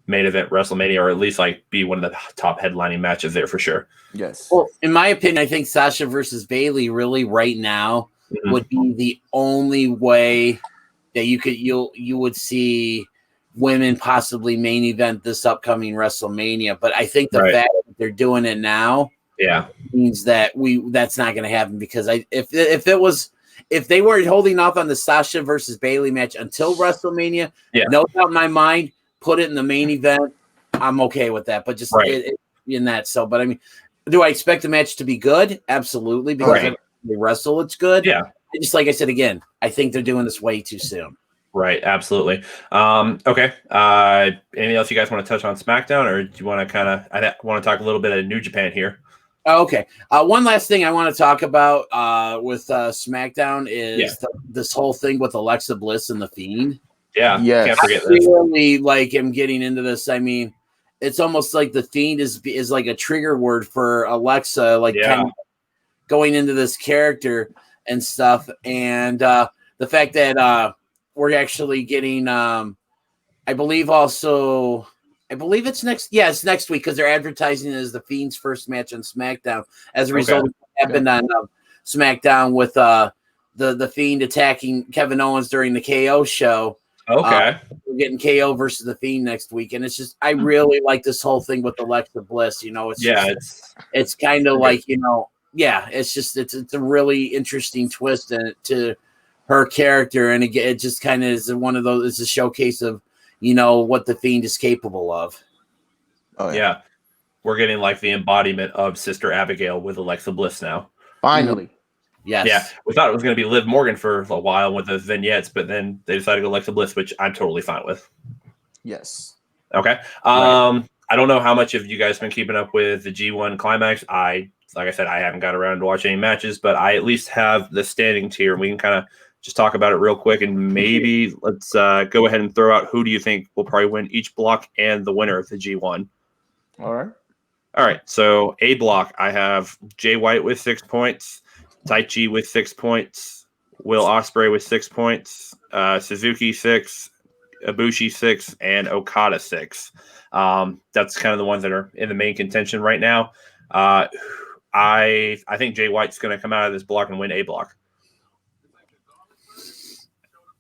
main event WrestleMania, or at least be one of the top headlining matches there for sure.
Yes.
Well, in my opinion, I think Sasha versus Bayley really right now would be the only way that you would see women possibly main event this upcoming WrestleMania. But I think the fact that they're doing it now, means that that's not going to happen, because if they were holding off on the Sasha versus Bayley match until WrestleMania, no doubt in my mind, put it in the main event. I'm okay with that, but just in that. So, but I mean, do I expect the match to be good? Absolutely, because they wrestle, it's good.
Yeah.
Just like I said again, I think they're doing this way too soon.
Right, absolutely. Okay. Anything else you guys want to touch on SmackDown, or do you want to I want to talk a little bit of New Japan here?
Okay. One last thing I want to talk about with SmackDown is this whole thing with Alexa Bliss and The Fiend.
Yeah.
Yes.
Can't forget
this. I really am getting into this. I mean, it's almost like The Fiend is like a trigger word for Alexa, kind of going into this character and stuff. And the fact that we're actually getting, I believe it's next. Yeah, it's next week, because they're advertising it as The Fiend's first match on SmackDown as a result of what happened on SmackDown with the Fiend attacking Kevin Owens during the KO show.
Okay.
We're getting KO versus The Fiend next week. And it's just, I really like this whole thing with Alexa Bliss. It's kind of it's just, it's a really interesting twist to her character, and it just kind of is one of those. It's a showcase of what the Fiend is capable of.
Oh yeah. We're getting like the embodiment of Sister Abigail with Alexa Bliss now.
Finally.
Yes.
Yeah. We thought it was going to be Liv Morgan for a while with the vignettes, but then they decided to go Alexa Bliss, which I'm totally fine with.
Yes.
Okay. I don't know how much of you guys been keeping up with the G1 Climax. Like I said, I haven't got around to watch any matches, but I at least have the standing tier. We can kind of just talk about it real quick, and maybe let's go ahead and throw out who do you think will probably win each block and the winner of the G1.
All
right. So A block, I have Jay White with 6 points, Taichi with 6 points, Will Ospreay with 6 points, Suzuki 6, Ibushi 6, and Okada 6. That's kind of the ones that are in the main contention right now. I think Jay White's going to come out of this block and win A block.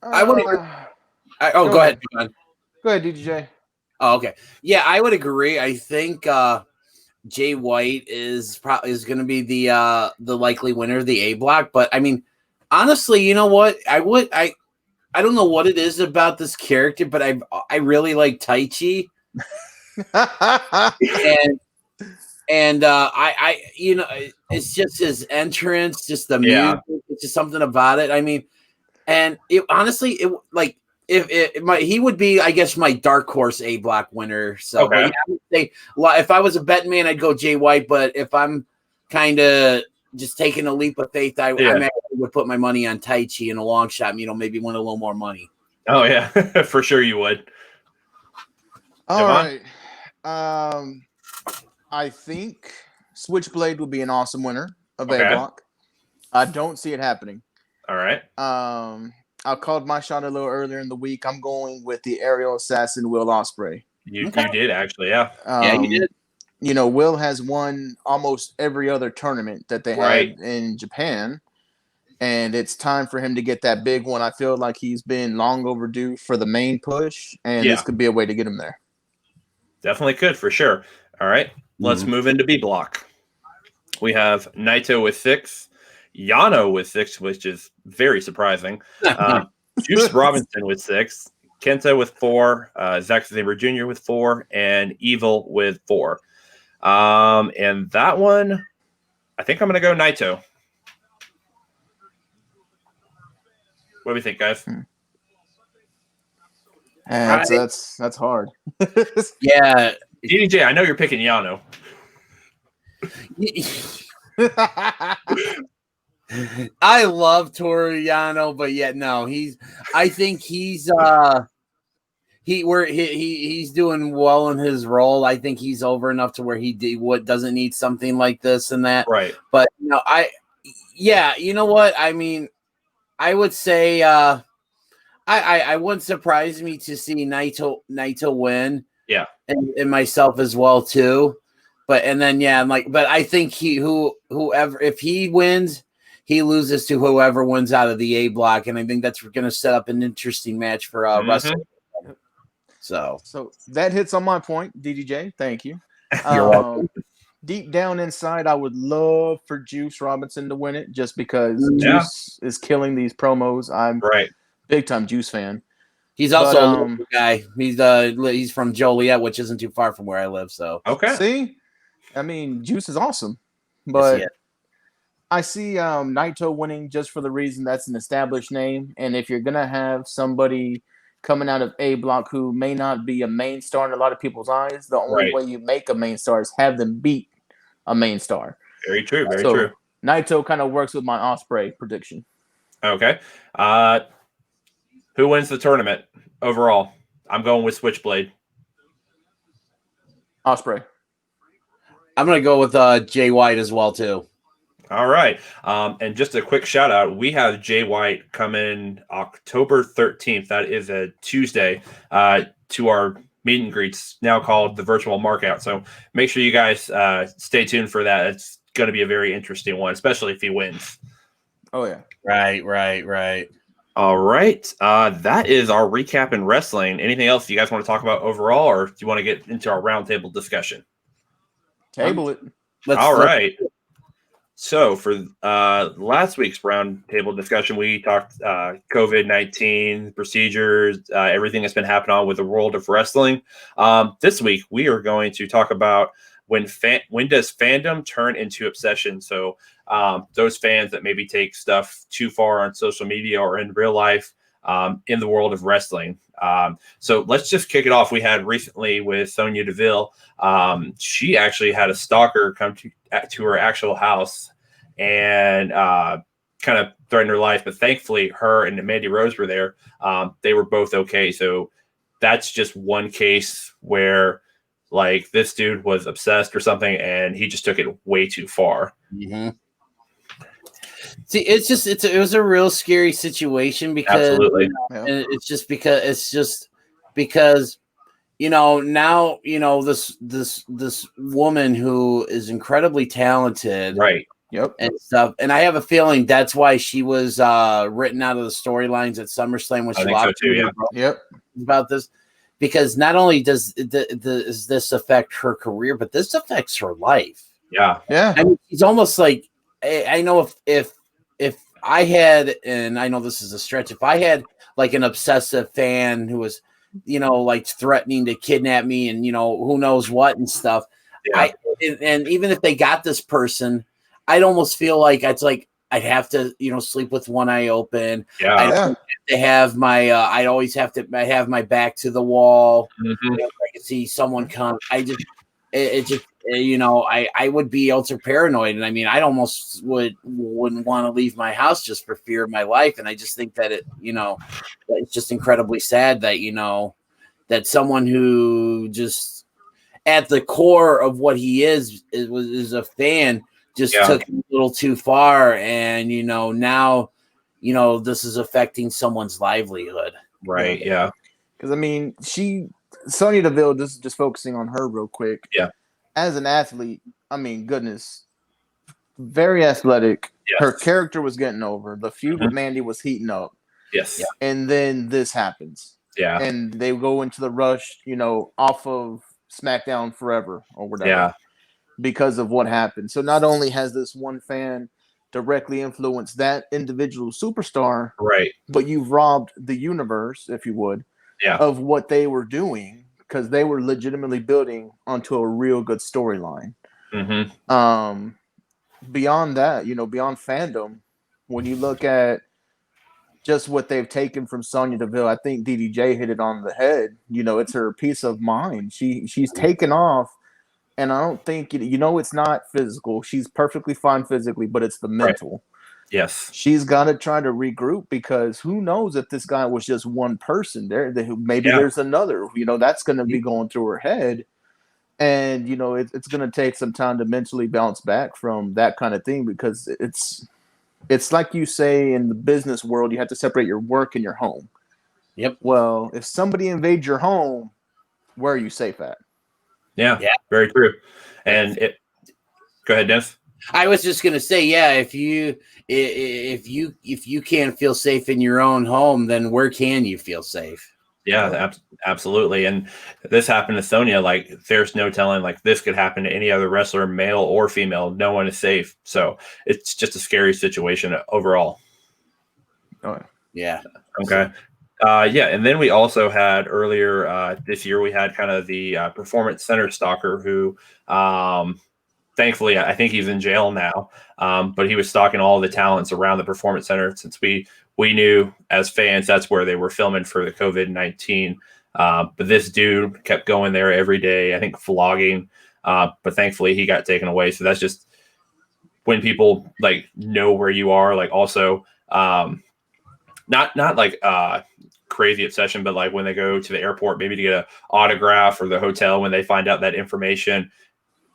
I would. Go ahead.
Go ahead, DDJ.
Oh, okay. Yeah, I would agree. I think Jay White is going to be the likely winner of the A block. But I mean, honestly, you know what? I don't know what it is about this character, but I really like Taichi. and I it's just his entrance, just the music. It's just something about it. I mean. And honestly, he would be, I guess, my dark horse A block winner. So,
okay.
I would say, if I was a betting man, I'd go Jay White. But if I'm kind of just taking a leap of faith, I would put my money on Taichi in a long shot. Maybe win a little more money.
Oh yeah, for sure you would.
All right. I think Switchblade would be an awesome winner of A block. I don't see it happening.
All right.
I called my shot a little earlier in the week. I'm going with the aerial assassin, Will Ospreay.
You did actually, yeah.
Yeah, you did.
Will has won almost every other tournament that they had in Japan, and it's time for him to get that big one. I feel like he's been long overdue for the main push, and this could be a way to get him there.
Definitely could, for sure. All right, let's move into B block. We have Naito with 6. Yano with 6, which is very surprising. Juice Robinson with 6. Kenta with 4. Zack Sabre Jr. with 4. And Evil with 4. And that one, I think I'm going to go Naito. What do we think, guys?
That's hard.
Yeah.
DDJ, I know you're picking Yano.
I love Toru Yano, but yet no, I think he's doing well in his role. I think he's over enough to where he doesn't need something like this and that.
Right.
But you know what? I mean, I would say I wouldn't surprise me to see Naito win.
Yeah.
And myself as well too. But I think whoever if he wins, he loses to whoever wins out of the A block, and I think that's going to set up an interesting match for wrestling. So
that hits on my point, DDJ. Thank you.
You're welcome.
Deep down inside, I would love for Juice Robinson to win it, just because Juice is killing these promos. I'm big time Juice fan.
He's also a local guy. He's from Joliet, which isn't too far from where I live. So
see, I mean, Juice is awesome, but I see Naito winning just for the reason that's an established name. And if you're gonna have somebody coming out of A block who may not be a main star in a lot of people's eyes, the only way you make a main star is have them beat a main star.
Very true. Very true.
Naito kind of works with my Ospreay prediction.
Okay. Who wins the tournament overall? I'm going with Switchblade.
Ospreay.
I'm going to go with Jay White as well, too.
All right. And just a quick shout out. We have Jay White coming October 13th. That is a Tuesday to our meet and greets, now called the virtual markout. So make sure you guys stay tuned for that. It's going to be a very interesting one, especially if he wins.
Oh, yeah.
Right.
All right. That is our recap in wrestling. Anything else you guys want to talk about overall, or do you want to get into our roundtable discussion?
Table it.
All right. So for last week's roundtable discussion, we talked COVID-19 procedures, everything that's been happening on with the world of wrestling. This week, we are going to talk about when does fandom turn into obsession? So those fans that maybe take stuff too far on social media or in real life in the world of wrestling. So let's just kick it off. We had recently with Sonya Deville. She actually had a stalker come to her actual house and kind of threatened her life. But thankfully, her and Mandy Rose were there. They were both okay. So that's just one case where like this dude was obsessed or something, and he just took it way too far.
Mm-hmm. See, it was a real scary situation because
absolutely,
it's just because now this woman who is incredibly talented,
right?
Yep,
and stuff, and I have a feeling that's why she was written out of the storylines at SummerSlam when she lost.
So too, yeah.
Yep,
about this. Because not only does this affect her career, but this affects her life.
Yeah.
I mean, it's almost like I know if I had, and I know this is a stretch, if I had like an obsessive fan who was, like threatening to kidnap me and who knows what and stuff.
Yeah.
And even if they got this person, I'd almost feel like I'd have to, sleep with one eye open.
Yeah.
I'd have to have my, I'd always have to have my back to the wall.
Mm-hmm.
I could see someone come. I would be ultra paranoid. And I mean, I almost wouldn't want to leave my house just for fear of my life. And I just think that it's just incredibly sad that, that someone who just at the core of what he is a fan just took it a little too far. And, now, this is affecting someone's livelihood.
Right. Yeah.
Because I mean, Sonya Deville, just focusing on her real quick.
Yeah.
As an athlete, I mean, goodness, very athletic.
Yes.
Her character was getting over. The feud with Mandy was heating up.
Yes. Yeah.
And then this happens.
Yeah.
And they go into the rush, off of SmackDown Forever or whatever.
Yeah.
Because of what happened. So not only has this one fan directly influenced that individual superstar,
right,
but you've robbed the universe, if you would, of what they were doing, because they were legitimately building onto a real good storyline.
Mm-hmm.
Beyond that, beyond fandom, when you look at just what they've taken from Sonya Deville, I think DDJ hit it on the head. It's her peace of mind. She's taken off. And I don't think, it's not physical. She's perfectly fine physically, but it's the mental.
Right. Yes.
She's got to try to regroup because who knows if this guy was just one person there. Maybe there's another, that's going to be going through her head. And, it's going to take some time to mentally bounce back from that kind of thing because it's like you say in the business world, you have to separate your work and your home.
Yep.
Well, if somebody invades your home, where are you safe at?
Yeah, very true. And go ahead, Dennis.
I was just gonna say, if you can't feel safe in your own home, then where can you feel safe?
Yeah, absolutely. And this happened to Sonya. Like, there's no telling. Like, this could happen to any other wrestler, male or female. No one is safe. So it's just a scary situation overall.
Oh
yeah.
Okay. And then we also had earlier this year, we had kind of the Performance Center stalker who, thankfully, I think he's in jail now, but he was stalking all the talents around the Performance Center since we knew as fans that's where they were filming for the COVID-19. But this dude kept going there every day, I think vlogging, but thankfully he got taken away. So that's just when people like know where you are, like also not like crazy obsession, but like when they go to the airport, maybe to get an autograph, or the hotel, when they find out that information,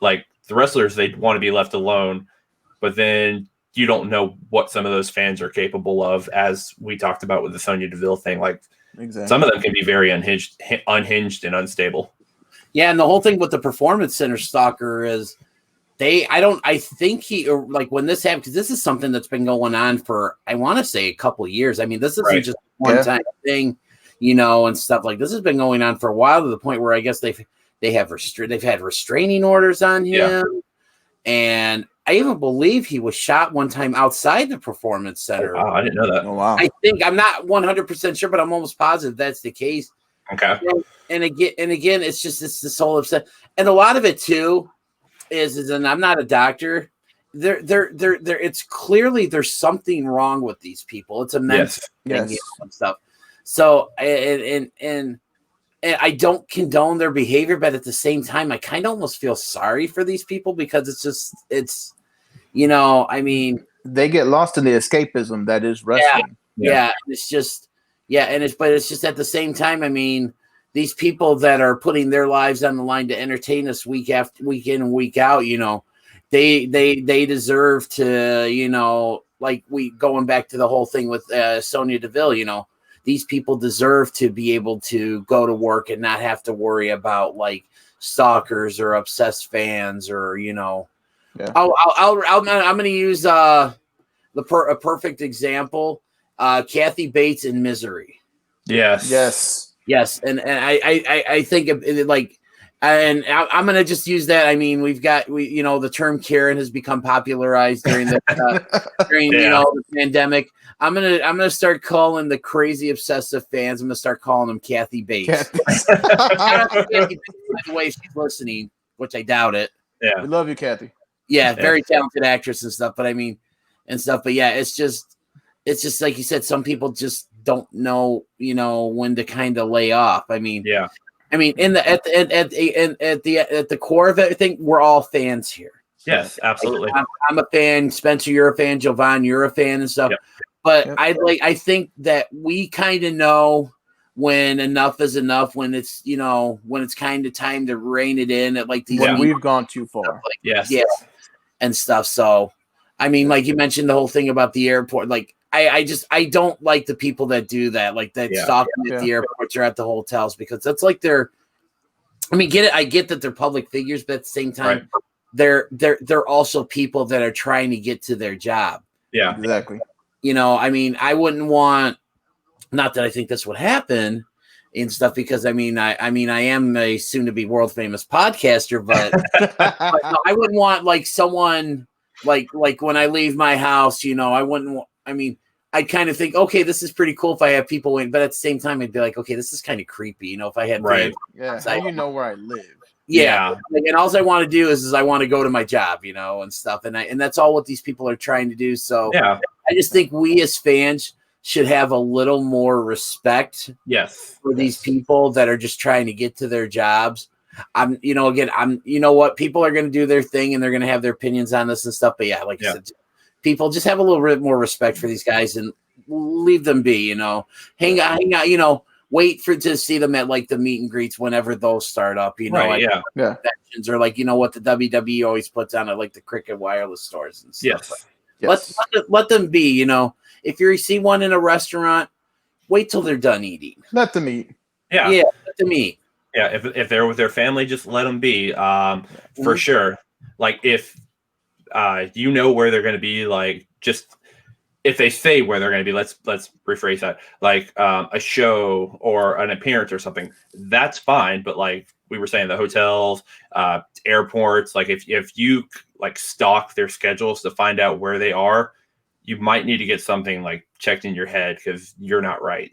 like the wrestlers, they want to be left alone, but then you don't know what some of those fans are capable of, as we talked about with the Sonya Deville thing. Like some of them can be very unhinged and unstable.
Yeah. And the whole thing with the Performance Center stalker is I think when this happened, because this is something that's been going on for, I want to say a couple of years. I mean, this isn't just one time thing, and stuff like this has been going on for a while, to the point where I guess they've had restraining orders on him. And I even believe he was shot one time outside the performance center.
Oh, wow, I didn't know that.
Oh, wow.
I'm not 100% sure, but I'm almost positive that's the case.
Okay.
And again, it's this whole upset, and a lot of it too is, and I'm not a doctor. It's clearly there's something wrong with these people. It's a mental thing, and stuff. So and I don't condone their behavior, but at the same time, I kind of almost feel sorry for these people because it's I mean,
they get lost in the escapism that is wrestling.
Yeah, it's just but it's just at the same time, I mean, these people that are putting their lives on the line to entertain us week in and week out, they deserve to, like we going back to the whole thing with Sonya Deville, these people deserve to be able to go to work and not have to worry about like stalkers or obsessed fans or, I'm going to use a perfect example. Kathy Bates in Misery.
Yes.
And I think and I'm going to just use that. I mean, the term Karen has become popularized during the the pandemic. I'm gonna start calling the crazy obsessive fans. I'm gonna start calling them Kathy Bates. By the way, if she's listening, which I doubt it.
Yeah, we love you, Kathy.
Yeah, very talented actress and stuff. But I mean, but yeah, it's just like you said. Some people just don't know, when to kind of lay off. I mean, at the core of everything, we're all fans here.
Yes, absolutely.
I'm a fan. Spencer, you're a fan. Jovanni, you're a fan and stuff. Yep. But I think that we kind of know when enough is enough, when it's when it's kind of time to rein it in at like these.
When we've gone too far.
Yes.
And stuff. So, I mean, like you mentioned the whole thing about the airport. Like I don't like the people that do that, like that stalking at the airports or at the hotels, because that's like I get that they're public figures, but at the same time, they're also people that are trying to get to their job.
Yeah,
exactly.
I mean, I wouldn't want, not that I think this would happen and stuff, because I am a soon to be world famous podcaster, but, but I wouldn't want like someone like when I leave my house, I'd kind of think, okay, this is pretty cool if I have people in, but at the same time, I'd be like, okay, this is kind of creepy, if I had
how know where I live.
Yeah. And all I want to do is I want to go to my job, and stuff. And that's all what these people are trying to do. So I just think we as fans should have a little more respect for these people that are just trying to get to their jobs. People are going to do their thing and they're going to have their opinions on this and stuff. But I said, people just have a little bit more respect for these guys and leave them be, hang out, wait to see them at like the meet and greets whenever those start up, or like what the WWE always puts on at like the Cricket Wireless stores and stuff. Let them be, if you see one in a restaurant, wait till they're done eating.
Let them eat.
Let them eat.
Yeah, if they're with their family, just let them be. For sure. Like if where they're going to be, like just if they say where they're going to be, let's rephrase that, like a show or an appearance or something, that's fine. But like we were saying, the hotels, airports, like if you like stalk their schedules to find out where they are, you might need to get something like checked in your head because you're not right.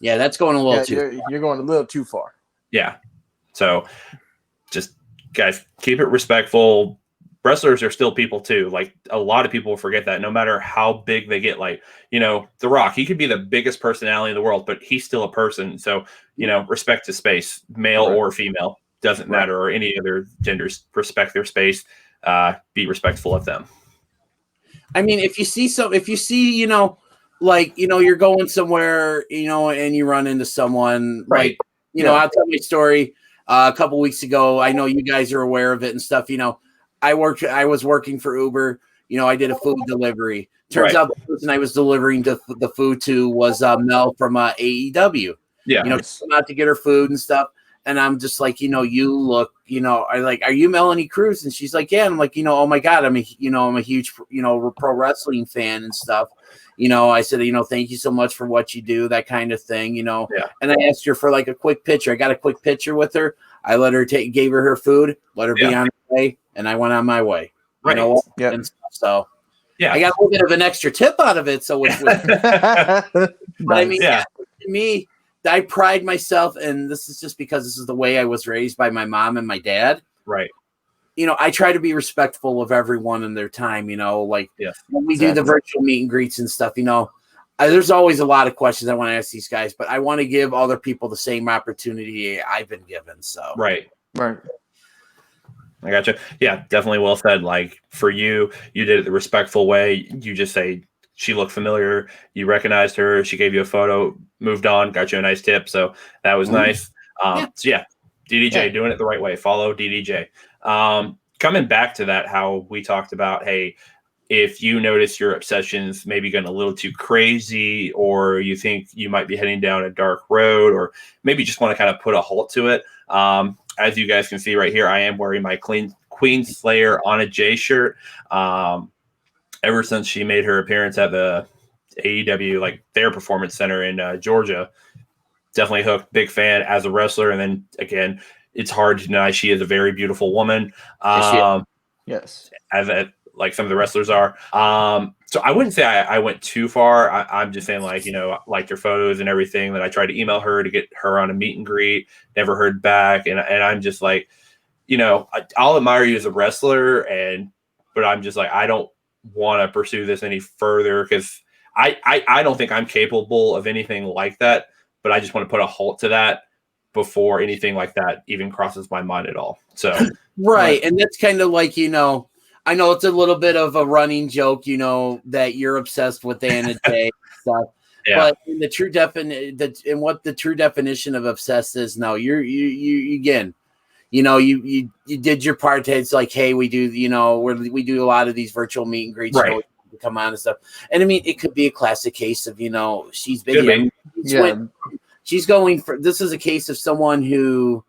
Yeah, that's going a little too.
You're going a little too far.
Yeah. So just guys, keep it respectful. Wrestlers are still people too. Like a lot of people forget that no matter how big they get, like, The Rock, he could be the biggest personality in the world, but he's still a person. So, respect his space, male or female, doesn't matter, or any other genders, respect their space, be respectful of them.
I mean, if you see, you're going somewhere, and you run into someone, like, I'll tell my story a couple weeks ago. I know you guys are aware of it and stuff, I was working for Uber. I did a food delivery. Turns out the person I was delivering the food to was Mel from AEW. Yeah. Come out to get her food and stuff. And I'm just like, you look, I like, are you Melanie Cruz? And she's like, yeah. And I'm like, oh my God, I'm a huge, pro wrestling fan and stuff. I said, thank you so much for what you do, that kind of thing, And I asked her for like a quick picture. I got a quick picture with her. I let her gave her food, let her be on her way, and I went on my way.
Right.
You know, and stuff, so I got a little bit of an extra tip out of it. So, but I mean, to me, I pride myself, and this is just because this is the way I was raised by my mom and my dad.
Right.
You know, I try to be respectful of everyone and their time. You know, like when we do the virtual meet and greets and stuff. You know, there's always a lot of questions I want to ask these guys, but I want to give other people the same opportunity I've been given. So
right.
I gotcha. Yeah, definitely well said. Like for you, you did it the respectful way. You just say she looked familiar. You recognized her. She gave you a photo, moved on, got you a nice tip. So that was nice. So DDJ doing it the right way. Follow DDJ. Coming back to that, how we talked about, hey, if you notice your obsessions maybe getting a little too crazy, or you think you might be heading down a dark road, or maybe just want to kind of put a halt to it. As you guys can see right here, I am wearing my Queen Slayer Anna Jay shirt. Ever since she made her appearance at the AEW, like their performance center in Georgia, definitely hooked. Big fan as a wrestler. And then again, it's hard to deny she is a very beautiful woman.
Yes.
As like some of the wrestlers are. So I wouldn't say I went too far. I'm just saying, like, you know, liked her photos and everything. That I tried to email her to get her on a meet and greet. Never heard back. And I'm just like, you know, I'll admire you as a wrestler, but I'm just like, I don't want to pursue this any further because I don't think I'm capable of anything like that. But I just want to put a halt to that before anything like that even crosses my mind at all. So
right. And that's kind of like, you know, I know it's a little bit of a running joke, you know, that you're obsessed with Anna Jay stuff. But in the true what the true definition of obsessed is, no, you again, you know, you did your part. It's like, hey, we do, you know, we do a lot of these virtual meet and greets, so come on and stuff. And I mean, it could be a classic case of, you know, she's big. She's going for, this is a case of someone who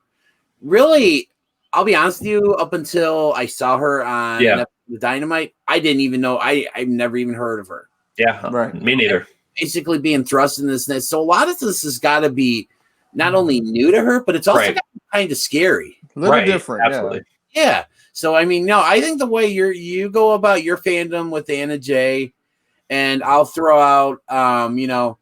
really, I'll be honest with you, up until I saw her on the Dynamite, I didn't even know, I've never even heard of her.
Yeah, right. Me neither.
Basically being thrust in this net. So a lot of this has got to be not only new to her, but it's also kind of scary.
A little different.
Absolutely.
Yeah. So, I mean, no, I think the way you go about your fandom with Anna Jay, and I'll throw out, you know,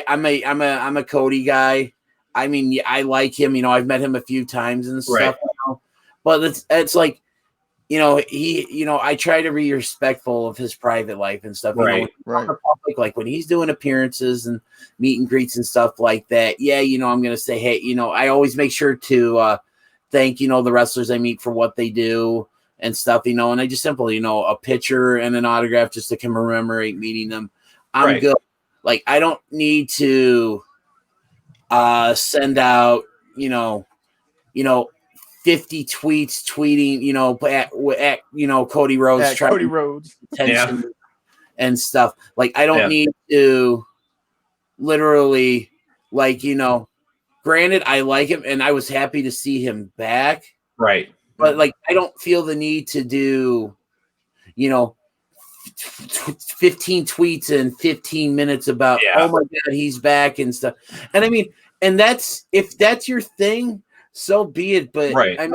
I'm a Cody guy. I mean, I like him. You know, I've met him a few times and stuff. You know? But it's like, you know, I try to be respectful of his private life and stuff. You know, public, like when he's doing appearances and meet and greets and stuff like that. Yeah, you know, I'm gonna say, hey, you know, I always make sure to thank, you know, the wrestlers I meet for what they do and stuff. You know, and I just simply, you know, a picture and an autograph just to commemorate meeting them. I'm good. Like, I don't need to send out, you know, 50 tweets tweeting, you know, at you know, Cody Rhodes,
Cody Rhodes
attention and stuff. Like, I don't need to literally, like, you know, granted, I like him and I was happy to see him back.
Right.
But like, I don't feel the need to do, you know, 15 tweets in 15 minutes about, oh my God, he's back and stuff. And I mean, and if that's your thing, so be it. But I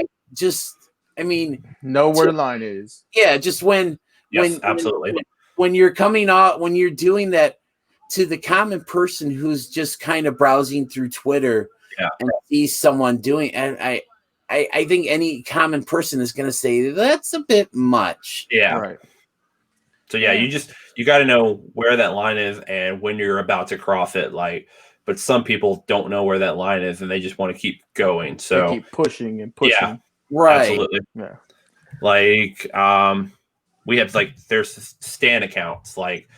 mean,
know where the line is.
Yeah. Just when you're coming out, when you're doing that to the common person who's just kind of browsing through Twitter and sees someone doing, and I think any common person is going to say that's a bit much.
Yeah. Right. So you got to know where that line is and when you're about to cross it. Like, but some people don't know where that line is and they just want to keep going. So
they keep pushing and pushing.
Yeah,
right.
Absolutely.
Yeah.
Like, we have there's stan accounts, like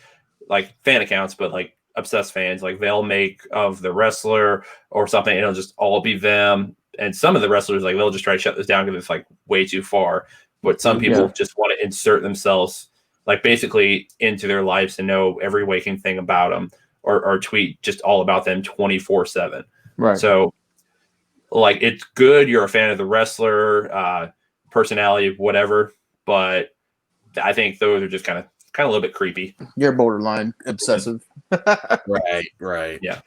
fan accounts, but like obsessed fans, like they'll make of the wrestler or something. And it'll just all be them. And some of the wrestlers, like they'll just try to shut this down because it's like way too far. But some people just want to insert themselves like basically into their lives to know every waking thing about them or tweet just all about them 24/7.
Right.
So like, it's good. You're a fan of the wrestler, personality, whatever. But I think those are just kind of a little bit creepy.
You're borderline obsessive.
Right.
Yeah.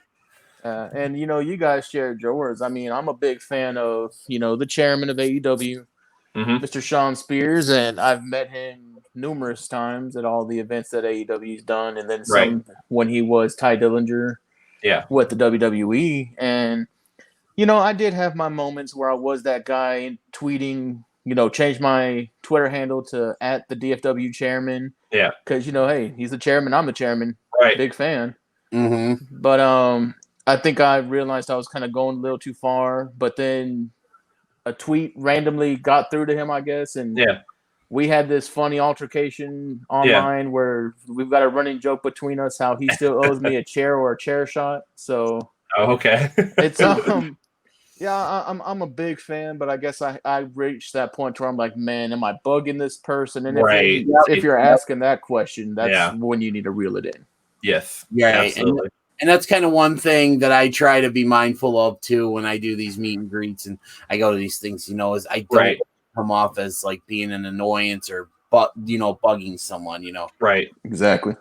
And, you know, you guys shared yours. I mean, I'm a big fan of, you know, the chairman of AEW, Mr. Sean Spears, and I've met him numerous times at all the events that AEW's done, and then some when he was Ty Dillinger with the WWE. And, you know, I did have my moments where I was that guy tweeting, you know, changed my Twitter handle to @the DFW chairman.
Yeah.
Because, you know, hey, he's the chairman, I'm the chairman.
Right.
Big fan.
Mm-hmm.
But I think I realized I was kind of going a little too far. But then a tweet randomly got through to him, I guess. And we had this funny altercation online where we've got a running joke between us how he still owes me a chair or a chair shot. So it's yeah, I'm a big fan, but I guess I reached that point where I'm like, man, am I bugging this person? And if you're asking that question, that's when you need to reel it in.
Yes.
Yeah, absolutely. And that's kind of one thing that I try to be mindful of too when I do these meet and greets and I go to these things, you know, is I don't come off as like being an annoyance or bugging someone, you know.
Right.
Exactly.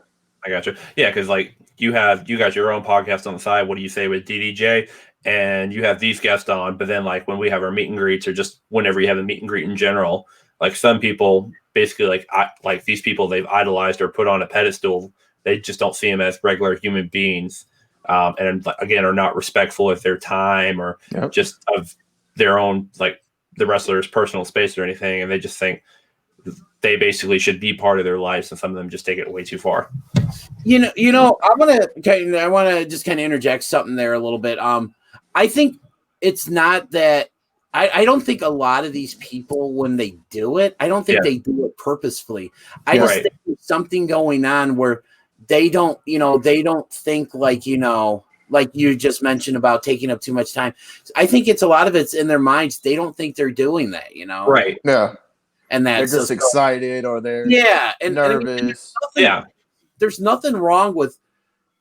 I got you. Yeah, because like you got your own podcast on the side. What do you say with DDJ? And you have these guests on, but then like when we have our meet and greets or just whenever you have a meet and greet in general, like some people basically like these people they've idolized or put on a pedestal. They just don't see them as regular human beings. And again, are not respectful of their time or just of their own, like the wrestler's personal space or anything. And they just think they basically should be part of their lives. And some of them just take it way too far.
You know, I want to just kind of interject something there a little bit. I think it's not that I don't think a lot of these people, when they do it, I don't think they do it purposefully. I just think there's something going on where they don't think like, you know, like you just mentioned about taking up too much time. I think it's a lot of it's in their minds. They don't think they're doing that, you know?
Right.
Yeah.
And
they're just excited or they're
and
nervous.
There's nothing wrong with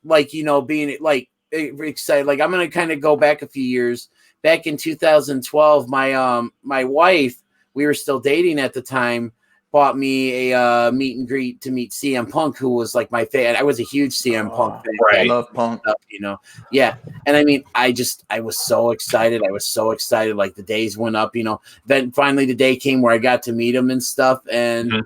like, you know, being like excited. Like I'm going to kind of go back a few years. Back in 2012, my wife, we were still dating at the time, bought me a meet and greet to meet CM Punk, who was like my fan. I was a huge CM Punk fan.
Right.
I love Punk.
Stuff, you know? Yeah. And I mean, I was so excited. Like the days went up, you know. Then finally the day came where I got to meet him and stuff. And,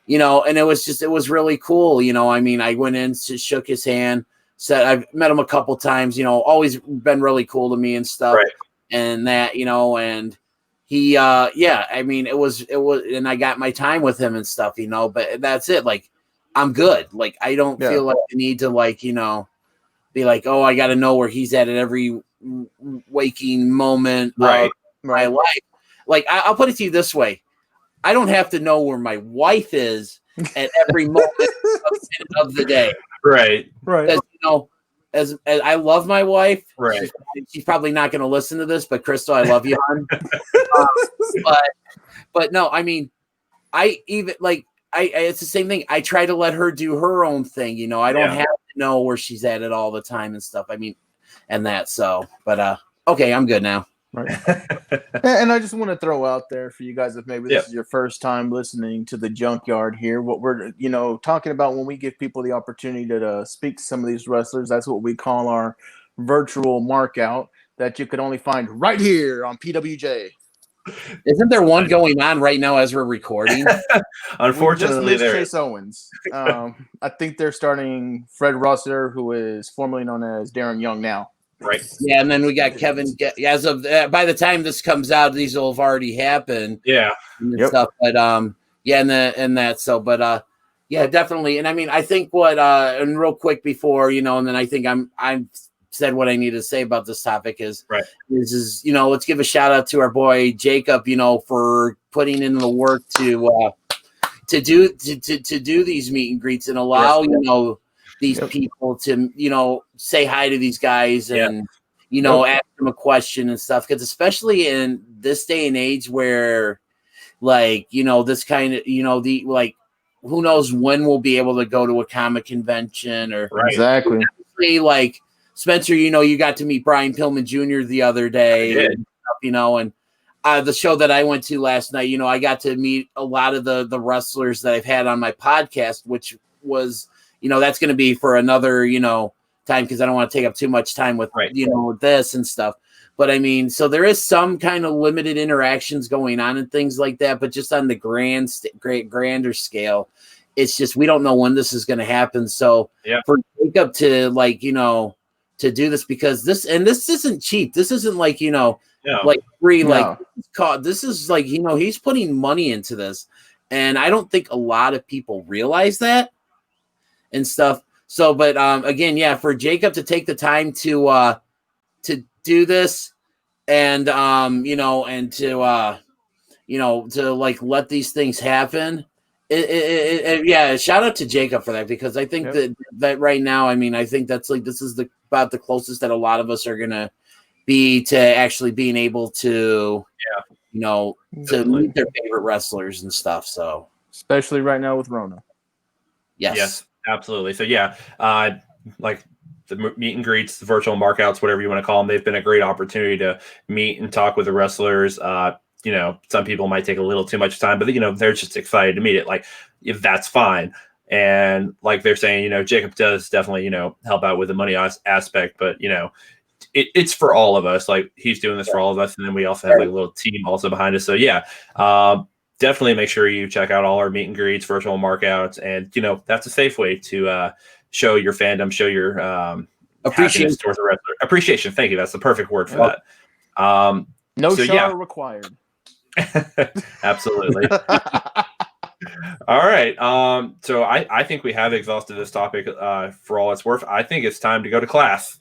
you know, and it was really cool. You know, I mean, I went in, shook his hand, said I've met him a couple times, you know, always been really cool to me and stuff.
Right.
And that, you know, and he, I mean, it was, and I got my time with him and stuff, you know, but that's it. Like, I'm good. Like, I don't feel like the need to, like, you know, be like, oh, I got to know where he's at every waking moment of my life. Like, I'll put it to you this way. I don't have to know where my wife is at every moment of the day.
Right.
Because, you know, as I love my wife,
right?
She's probably not going to listen to this, but Crystal, I love you, hon. But no, I mean, it's the same thing. I try to let her do her own thing. You know, I don't have to know where she's at all the time and stuff. I mean, and that. So, but okay, I'm good now.
Right. And I just want to throw out there for you guys, if maybe this is your first time listening to the Junkyard here, what we're, you know, talking about when we give people the opportunity to speak to some of these wrestlers, that's what we call our virtual markout that you can only find right here on PWJ.
Isn't there one going on right now as we're recording?
Unfortunately,
there is. Chase Owens. I think they're starting Fred Rosser, who is formerly known as Darren Young now.
Right.
Yeah, and then we got Kevin. As of by the time this comes out, these will have already happened.
Yeah.
And stuff. But and that. So, but yeah, definitely. And I mean, I think and real quick before, you know, and then I think I'm said what I need to say about this topic is you know, let's give a shout out to our boy Jacob, you know, for putting in the work to do these meet and greets and allow you know these people to, you know, say hi to these guys and, you know, ask them a question and stuff. Because especially in this day and age where, like, you know, this kind of, you know, who knows when we'll be able to go to a comic convention or
exactly.
Like Spencer, you know, you got to meet Brian Pillman Jr. the other day, and stuff, you know, and the show that I went to last night, you know, I got to meet a lot of the wrestlers that I've had on my podcast, which was, you know, that's going to be for another, you know, time because I don't want to take up too much time with, you know, with this and stuff. But I mean, so there is some kind of limited interactions going on and things like that. But just on the grander scale, it's just we don't know when this is going to happen. So for Jacob to to do this, because this isn't cheap. This isn't like like free. Like this is like he's putting money into this, and I don't think a lot of people realize that and stuff. So, but again, for Jacob to take the time to do this, and and to like let these things happen. Shout out to Jacob for that, because I think that right now, I mean, I think that's like this is about the closest that a lot of us are gonna be to actually being able to to meet their favorite wrestlers and stuff. So
especially right now with Rona.
Yes, absolutely. So like the meet and greets, the virtual markouts, whatever you want to call them, they've been a great opportunity to meet and talk with the wrestlers. Some people might take a little too much time, but they're just excited to meet it. Like, if that's fine. And like they're saying, Jacob does definitely, help out with the money aspect, but it's for all of us. Like, he's doing this for all of us. And then we also have like a little team also behind us. So definitely make sure you check out all our meet and greets, virtual markouts. And, that's a safe way to show your fandom, show your appreciation towards the wrestler. Appreciation. Thank you. That's the perfect word for that.
No shower required.
Absolutely. All right. So I think we have exhausted this topic for all it's worth. I think it's time to go to class.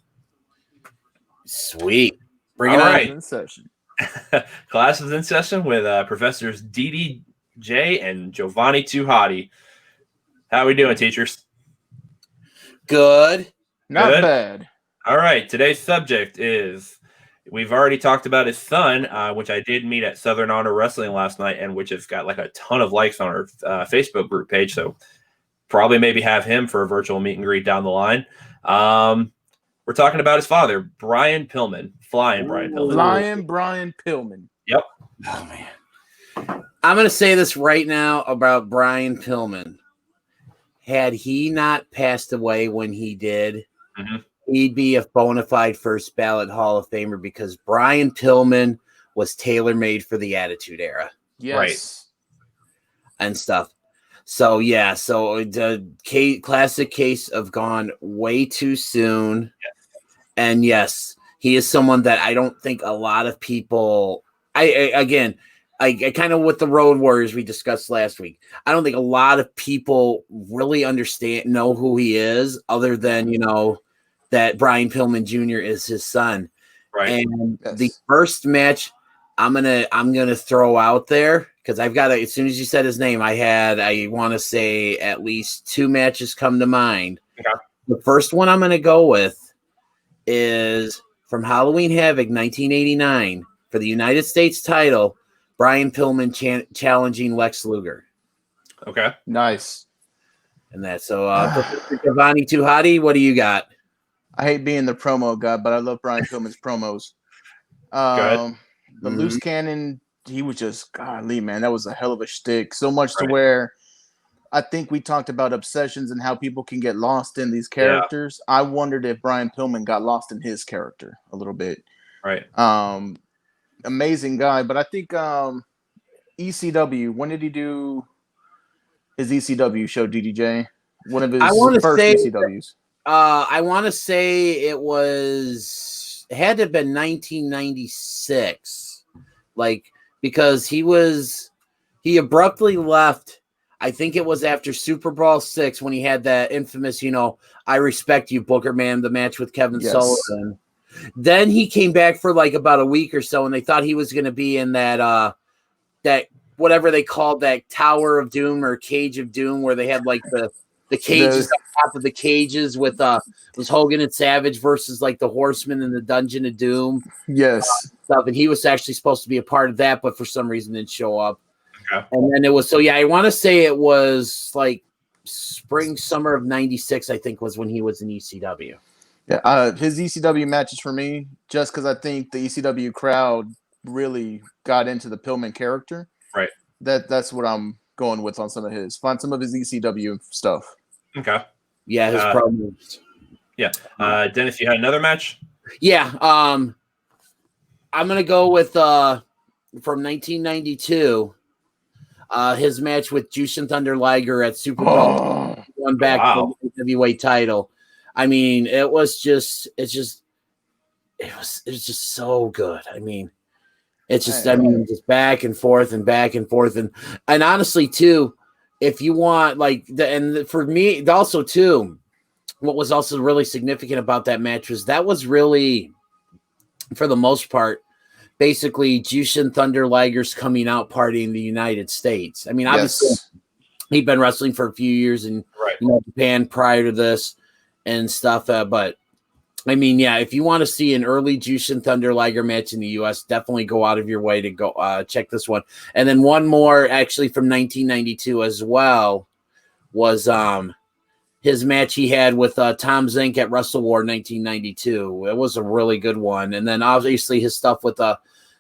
Sweet. Bring it on.
Right.
In session.
Class is in session with Professors DDJ and Jovanni Too Hotty. How we doing, teachers?
Good.
Not bad.
All right. Today's subject is, we've already talked about his son, which I did meet at Southern Honor Wrestling last night, and which has got like a ton of likes on our Facebook group page. So probably maybe have him for a virtual meet and greet down the line. We're talking about his father, Brian Pillman. Brian Pillman. Yep.
Oh, man. I'm going to say this right now about Brian Pillman. Had he not passed away when he did, he'd be a bona fide first ballot Hall of Famer, because Brian Pillman was tailor-made for the Attitude Era.
Yes.
Right.
And stuff. So, so the classic case of gone way too soon.
Yes.
And yes, he is someone that I don't think a lot of people, I kind of with the Road Warriors we discussed last week, I don't think a lot of people really know who he is, other than, that Brian Pillman Jr. is his son.
Right.
And the first match I'm gonna throw out there, because I've got as soon as you said his name, I want to say at least two matches come to mind.
Okay.
The first one I'm gonna go with is from Halloween Havoc 1989 for the United States title, Brian Pillman challenging Lex Luger.
Okay.
Nice.
And that's Professor Jovanni Too Hotty, what do you got?
I hate being the promo guy, but I love Brian Pillman's promos. The Loose Cannon, he was just, golly, man, that was a hell of a shtick. So much to where I think we talked about obsessions and how people can get lost in these characters. Yeah. I wondered if Brian Pillman got lost in his character a little bit.
Right.
Amazing guy, but I think ECW, when did he do his ECW show, DDJ? One of his first ECWs.
I want to say it had to have been 1996. Like, because he abruptly left. I think it was after Super Bowl VI when he had that infamous, I respect you, Booker Man, the match with Kevin Sullivan. Then he came back for like about a week or so, and they thought he was going to be in that whatever they called that Tower of Doom or Cage of Doom, where they had like the cages on top of the cages with was Hogan and Savage versus like the Horsemen in the Dungeon of Doom.
Yes.
Stuff, and he was actually supposed to be a part of that, but for some reason didn't show up.
Okay.
And then it was I want to say it was like summer of '96. I think was when he was in ECW.
Yeah, his ECW matches for me, just because I think the ECW crowd really got into the Pillman character.
Right.
That's what I'm going with on some of his. Find some of his ECW stuff.
Okay.
Yeah, his promos.
Yeah. Dennis, you had another match?
Yeah. I'm gonna go with from 1992. His match with Jushin Thunder Liger at Super Bowl, won back the heavyweight title. I mean, it was just so good. I mean, it's just just back and forth and honestly too, if you want for me also too, what was also really significant about that match was that was really, for the most part, basically Jushin Thunder Liger's coming out party in the United States. I mean, obviously he'd been wrestling for a few years in Japan prior to this and stuff, but I mean, yeah, if you want to see an early Jushin Thunder Liger match in the U.S., definitely go out of your way to go check this one. And then one more, actually from 1992 as well, was his match he had with Tom Zink at Wrestle War 1992. It was a really good one. And then obviously his stuff with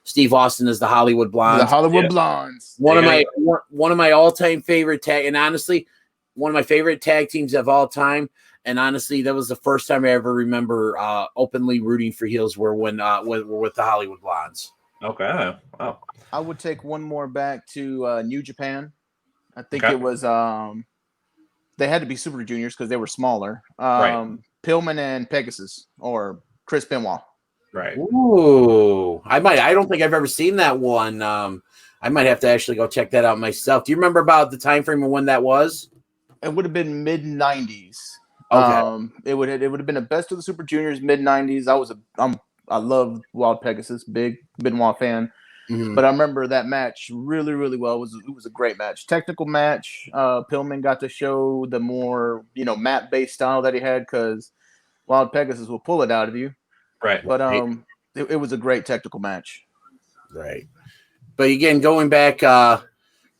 Steve Austin as the Hollywood Blondes.
The Hollywood Blondes.
One of my all-time favorite tag, and honestly, one of my favorite tag teams of all time. And honestly, that was the first time I ever remember openly rooting for heels were when with the Hollywood Blondes.
Okay. Wow.
I would take one more back to New Japan. I think it was they had to be Super Juniors because they were smaller. Pillman and Pegasus, or Chris Benoit.
Right.
Ooh. I don't think I've ever seen that one. I might have to actually go check that out myself. Do you remember about the time frame of when that was?
It would have been mid-90s.
Okay.
It would have been a best of the Super Juniors mid-90s. I love Wild Pegasus, big Benoit fan. Mm-hmm. But I remember that match really, really well. It was a great match, technical match. Pillman got to show the more mat-based style that he had because Wild Pegasus will pull it out of you.
Right.
But it was a great technical match.
Right. But again, going back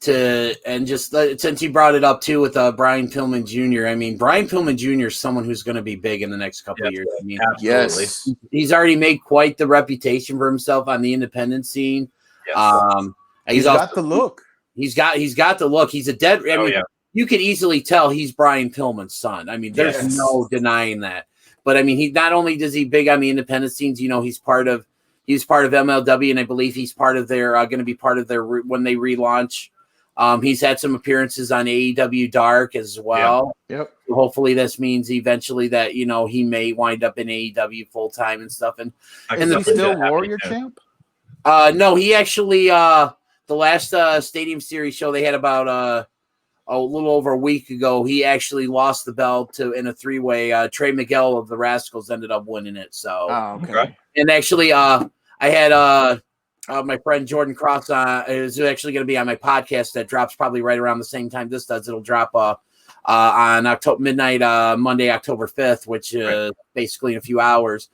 since you brought it up too with Brian Pillman Jr. I mean, Brian Pillman Jr. is someone who's going to be big in the next couple of years. I mean,
absolutely.
He's already made quite the reputation for himself on the independent scene.
Yes. He's got the look.
He's got the look. He's a dead. I mean, you could easily tell he's Brian Pillman's son. I mean, there's no denying that. But I mean, he not only does he big on the independent scenes. He's part of MLW, and I believe he's part of their going to be part of their when they relaunch. He's had some appearances on AEW Dark as well.
Yep.
So hopefully this means eventually that he may wind up in AEW full time and stuff. And
is he still Warrior champ?
No, he actually the last Stadium Series show they had about a little over a week ago. He actually lost the belt in a 3-way. Trey Miguel of the Rascals ended up winning it. So
okay.
And actually, I had my friend Jordan Cross is actually going to be on my podcast that drops probably right around the same time this does. It'll drop on midnight Monday, October 5th, which is basically in a few hours.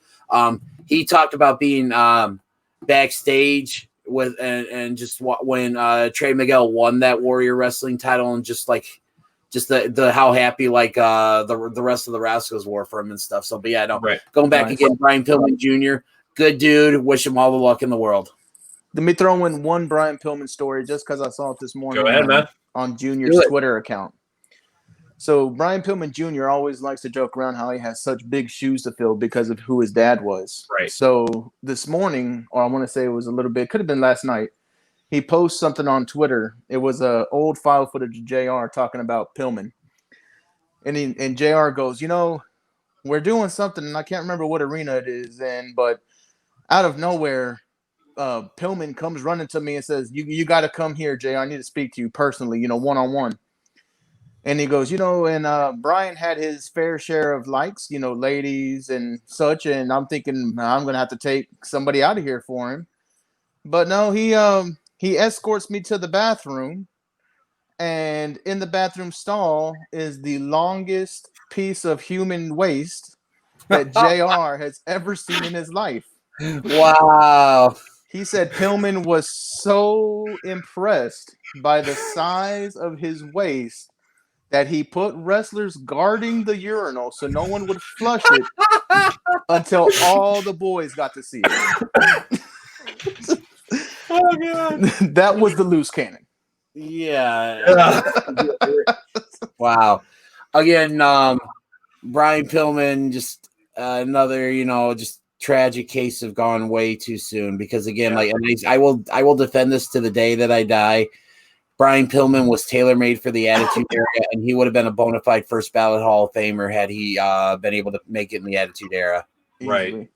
He talked about being backstage with and just when Trey Miguel won that Warrior Wrestling title and just the how happy the rest of the Rascals were for him and stuff. So, but yeah, going back again, Brian Pillman Jr., good dude. Wish him all the luck in the world.
Let me throw in one Brian Pillman story just because I saw it this morning.
Go ahead, man.
On Junior's Twitter account. So Brian Pillman Jr. always likes to joke around how he has such big shoes to fill because of who his dad was.
Right.
So this morning, or I want to say it was a little bit, could have been last night, he posts something on Twitter. It was an old file footage of JR talking about Pillman. And JR goes, we're doing something, and I can't remember what arena it is in, but out of nowhere, Pillman comes running to me and says, you got to come here, JR. I need to speak to you personally, one-on-one. And he goes, and Brian had his fair share of likes, ladies and such. And I'm thinking I'm going to have to take somebody out of here for him. But no, he escorts me to the bathroom. And in the bathroom stall is the longest piece of human waste that JR has ever seen in his life.
Wow.
He said Pillman was so impressed by the size of his waist that he put wrestlers guarding the urinal so no one would flush it until all the boys got to see it.
Oh, God.
That was the loose cannon.
Yeah. Wow. Again, Brian Pillman, just another, just tragic case of gone way too soon. Because again, like, and I will defend this to the day that I die. Brian Pillman was tailor-made for the Attitude Era, and he would have been a bona fide first ballot Hall of Famer had he been able to make it in the Attitude Era.
Right.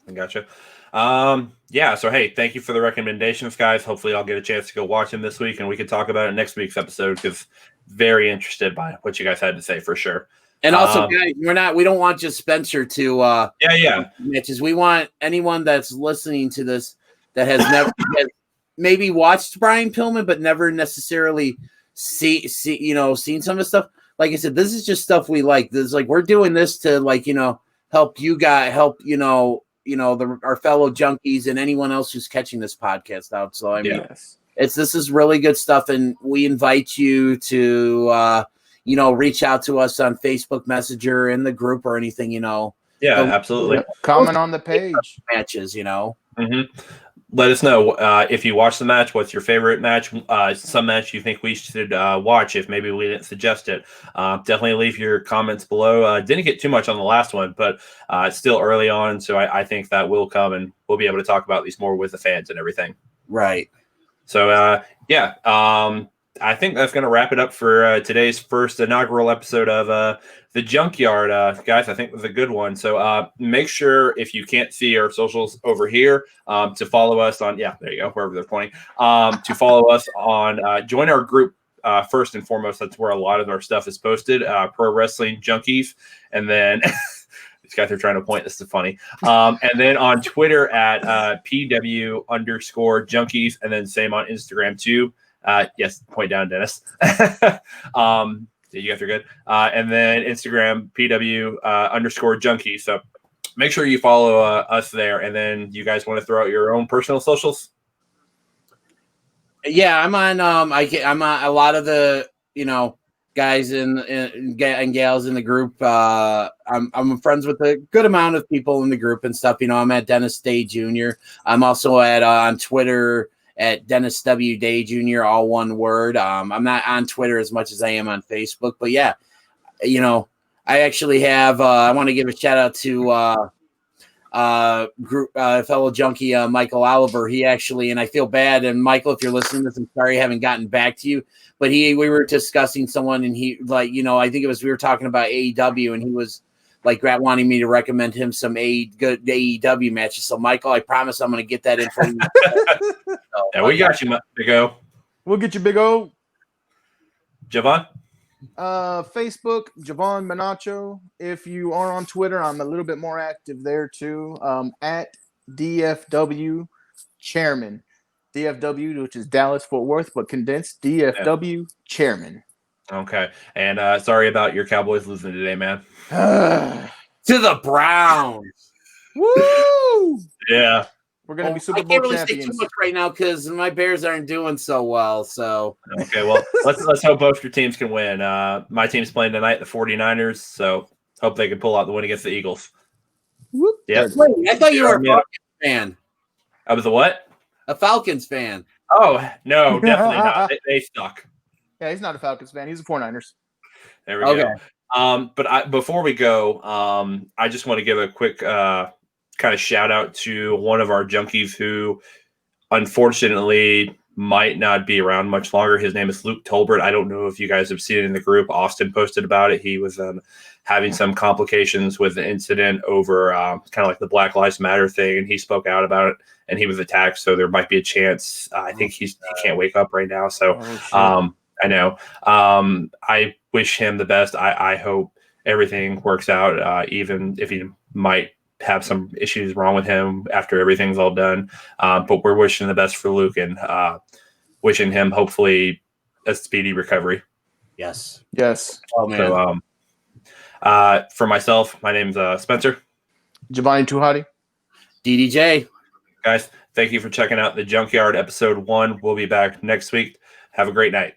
I gotcha. Yeah, so hey, thank you for the recommendations, guys. Hopefully I'll get a chance to go watch them this week, and we can talk about it next week's episode, because very interested by what you guys had to say for sure.
And also, guys, we don't want just Spencer to matches. We want anyone that's listening to this that has never maybe watched Brian Pillman, but never necessarily seen some of the stuff. Like I said, this is just stuff we like. This is like, we're doing this to, like, help you guys, help our fellow junkies and anyone else who's catching this podcast out. So I mean, this is really good stuff, and we invite you to reach out to us on Facebook Messenger, in the group, or anything. Yeah,
absolutely.
Comment on the page.
Matches,
Mm-hmm. Let us know if you watch the match. What's your favorite match? Some match you think we should watch if maybe we didn't suggest it. Definitely leave your comments below. Didn't get too much on the last one, but it's still early on, so I think that will come, and we'll be able to talk about these more with the fans and everything.
Right.
So, I think that's going to wrap it up for today's first inaugural episode of the Junkyard. Guys, I think it was a good one. So make sure, if you can't see our socials over here, to follow us on, there you go, wherever they're pointing, to follow us on, join our group. First and foremost, that's where a lot of our stuff is posted, Pro Wrestling Junkies. And then these guys are trying to point. This is funny. And then on Twitter at PW_Junkies, and then same on Instagram too. Yes, point down, Dennis. You guys are good. And then Instagram, PW_Junkies. So make sure you follow us there. And then you guys want to throw out your own personal socials?
Yeah, I'm on. I'm on a lot of the guys and gals in the group. I'm friends with a good amount of people in the group and stuff. I'm at Dennis Day Jr. I'm also at on Twitter at Dennis W. Day Jr., all one word. I'm not on Twitter as much as I am on Facebook, but I actually have, I want to give a shout out to fellow junkie, Michael Oliver. He actually, and I feel bad, and Michael, if you're listening to this, I'm sorry I haven't gotten back to you, but we were discussing someone, and he, I think we were talking about AEW, and he was wanting me to recommend him some good AEW matches. So, Michael, I promise I'm going to get that in for you.
We got you, Big O.
We'll get you, Big O.
Javon?
Facebook, Javon Manacho. If you are on Twitter, I'm a little bit more active there too. At DFW Chairman. DFW, which is Dallas Fort Worth, but condensed DFW Chairman.
Okay. And sorry about your Cowboys losing today, man.
To the Browns.
Woo!
Yeah.
We're going to be Super Bowl
I can't really
champions.
say too much right now because my Bears aren't doing so well. So
okay, well, let's hope both your teams can win. My team's playing tonight, the 49ers, so hope they can pull out the win against the Eagles.
Whoop.
Yeah.
Wait, I thought you were a Falcons fan.
I was a what?
A Falcons fan.
Oh, no, definitely not. They suck.
Yeah, he's not a Falcons fan. He's a 49ers.
There we go. But before we go, I just want to give a quick kind of shout out to one of our junkies who unfortunately might not be around much longer. His name is Luke Tolbert. I don't know if you guys have seen it in the group. Austin posted about it. He was having some complications with the incident over kind of like the Black Lives Matter thing, and he spoke out about it, and he was attacked. So there might be a chance. I think he can't wake up right now. So I know. I wish him the best. I hope everything works out, even if he might have some issues wrong with him after everything's all done. But we're wishing the best for Luke and wishing him hopefully a speedy recovery.
Yes.
Oh, man.
So for myself, my name's Spencer.
Jovanni Hotty.
DDJ.
Guys, thank you for checking out the Junkyard episode 1. We'll be back next week. Have a great night.